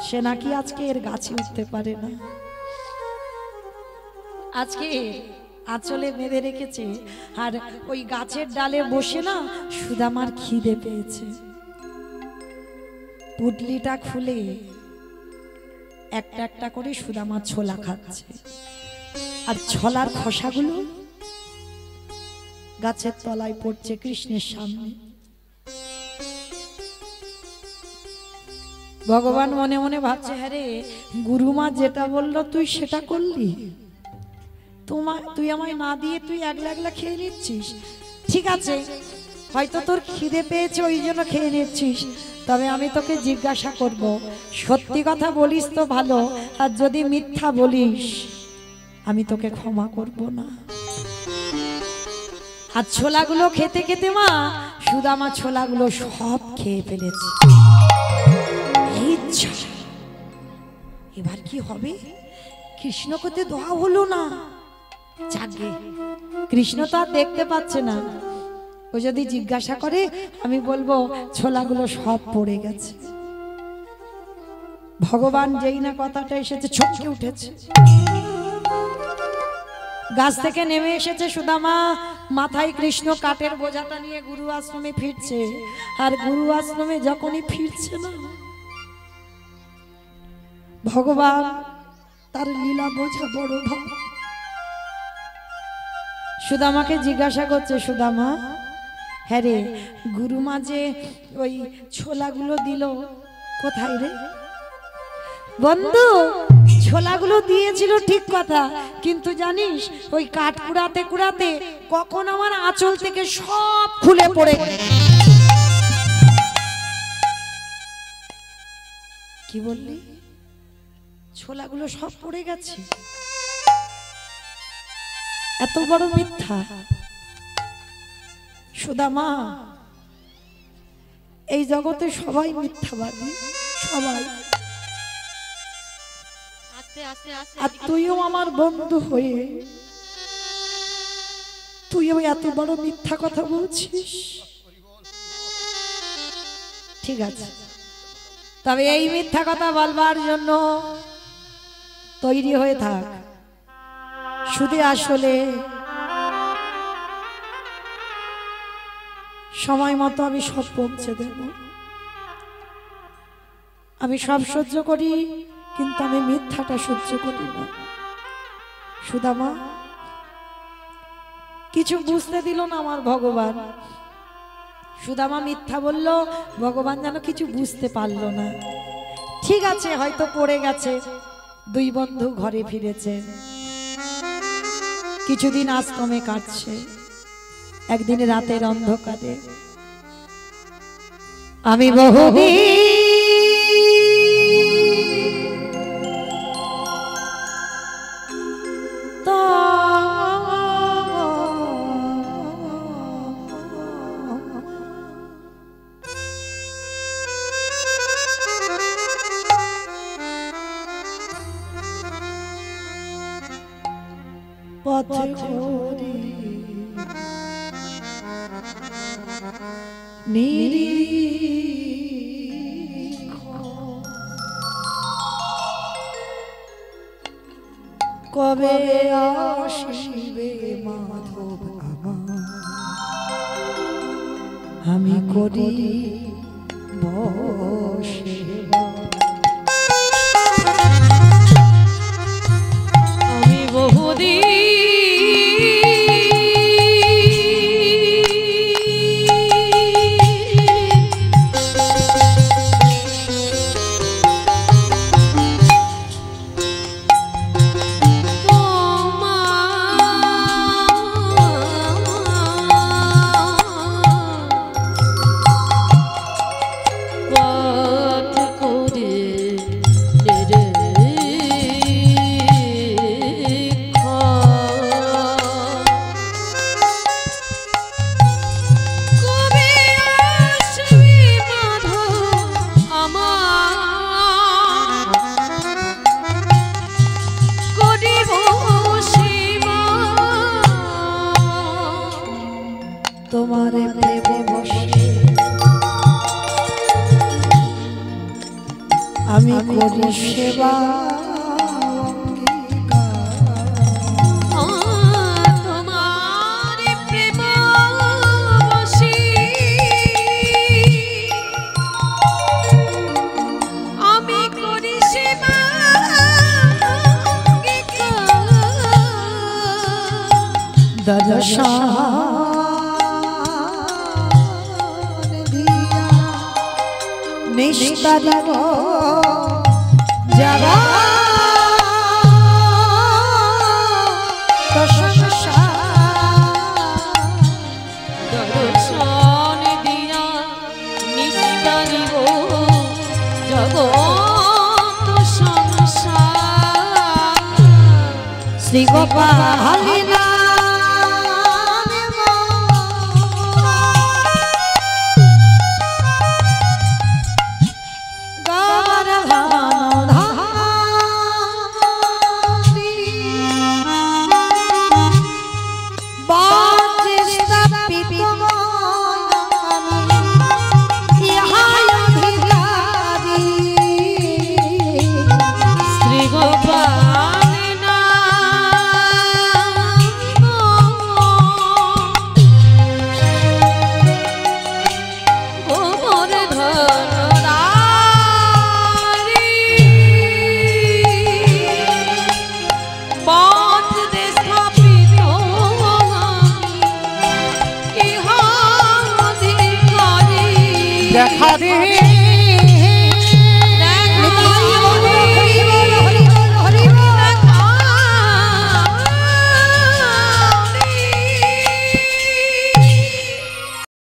সে নাকি আজকে এর গাছে উঠতে পারে না। আজকে আঁচলে বেঁধে রেখেছে, আর ওই গাছের ডালে বসে না সুদামার খিদে পেয়েছে। পুটলিটা খুলে একটা একটা করে সুদামা ছোলা খাচ্ছে, আর ছোলার খোসাগুলো গাছের তলায় পড়ছে কৃষ্ণের সামনে। ভগবান মনে মনে ভাবছে হ্যাঁ রে, গুরুমা যেটা বললো তুই সেটা করলি, তুই আমায় না দিয়ে তুই একলা একলা খেয়ে নিচ্ছিস। ঠিক আছে, হয়তো তোর খিদে পেয়েছে ওই জন্য খেয়ে নিচ্ছিস, তবে আমি তোকে জিজ্ঞাসা করব, সত্যি কথা বলিস তো ভালো, আর যদি মিথ্যা বলিস আমি তোকে ক্ষমা করব না। আর ছোলাগুলো খেতে খেতে মা সুদামা ছোলাগুলো সব খেয়ে ফেলেছে। এবার কি হবে? কৃষ্ণকে দোয়া হলো না। যাকে কৃষ্ণ তো আর দেখতে পাচ্ছে না, ও যদি জিজ্ঞাসা করে আমি বলবো ছোলাগুলো সব পড়ে গেছে। ভগবান যেই না কথাটা এসেছে ছটকে উঠেছে, গাছ থেকে নেমে এসেছে সুদামা, মাথায় কৃষ্ণ কাঠের বোঝাটা নিয়ে গুরু আশ্রমে ফিরছে। আর গুরু আশ্রমে যখনই ফিরছে না, ভগবান তার লীলা বোঝা বড় ভাব। সুদামাকে জিজ্ঞাসা করছে, সুদামা হ্যাঁ রে, গুরুমা যে ওই ছোলাগুলো দিল কোথায় রে? বন্ধু ছোলাগুলো দিয়েছিল ঠিক কথা, কিন্তু জানিস ওই কাঠ কুড়াতে কুড়াতে কখন আমার আঁচল থেকে সব খুলে পড়ে। কি বললি? ছোলাগুলো সব পড়ে গেছে? এত বড় মিথ্যা! সুদামা, এই জগতে সবাই মিথ্যাবাদী, সবাই। আর তুইও আমার বন্ধু হয়ে তুইও এত বড় মিথ্যা কথা বলছিস? ঠিক আছে, তবে এই মিথ্যা কথা বলবার জন্য তৈরি হয়ে থাক। শুধু আসলে সময় মতো আমি সব পৌঁছে দেব। আমি সব সহ্য করি, কিন্তু আমি মিথ্যাটা সহ্য করি না। সুদামা কিছু বুঝতে দিল না আমার ভগবান। সুদামা মিথ্যা বলল, ভগবান যেন কিছু বুঝতে পারল না। ঠিক আছে, হয়তো পড়ে গেছে। দুই বন্ধু ঘরে ফিরেছে, কিছুদিন আশ্রমে কাটছে। একদিন রাতের অন্ধকারে আমি বহুদিন পথে করি নিরীক্ষ কবে আসিবে মাধব আমার আমি করি সেবা আমি বহুদিন তোমারে প্রেমে বসে আমি করি সেবা তোমারে প্রেম বসি আমি করি সেবা দশা নিষ্টারিব যারা দর্শন দিয়া নিষ্টারিব জগৎ সংসার শ্রী গোপাল দেখা দে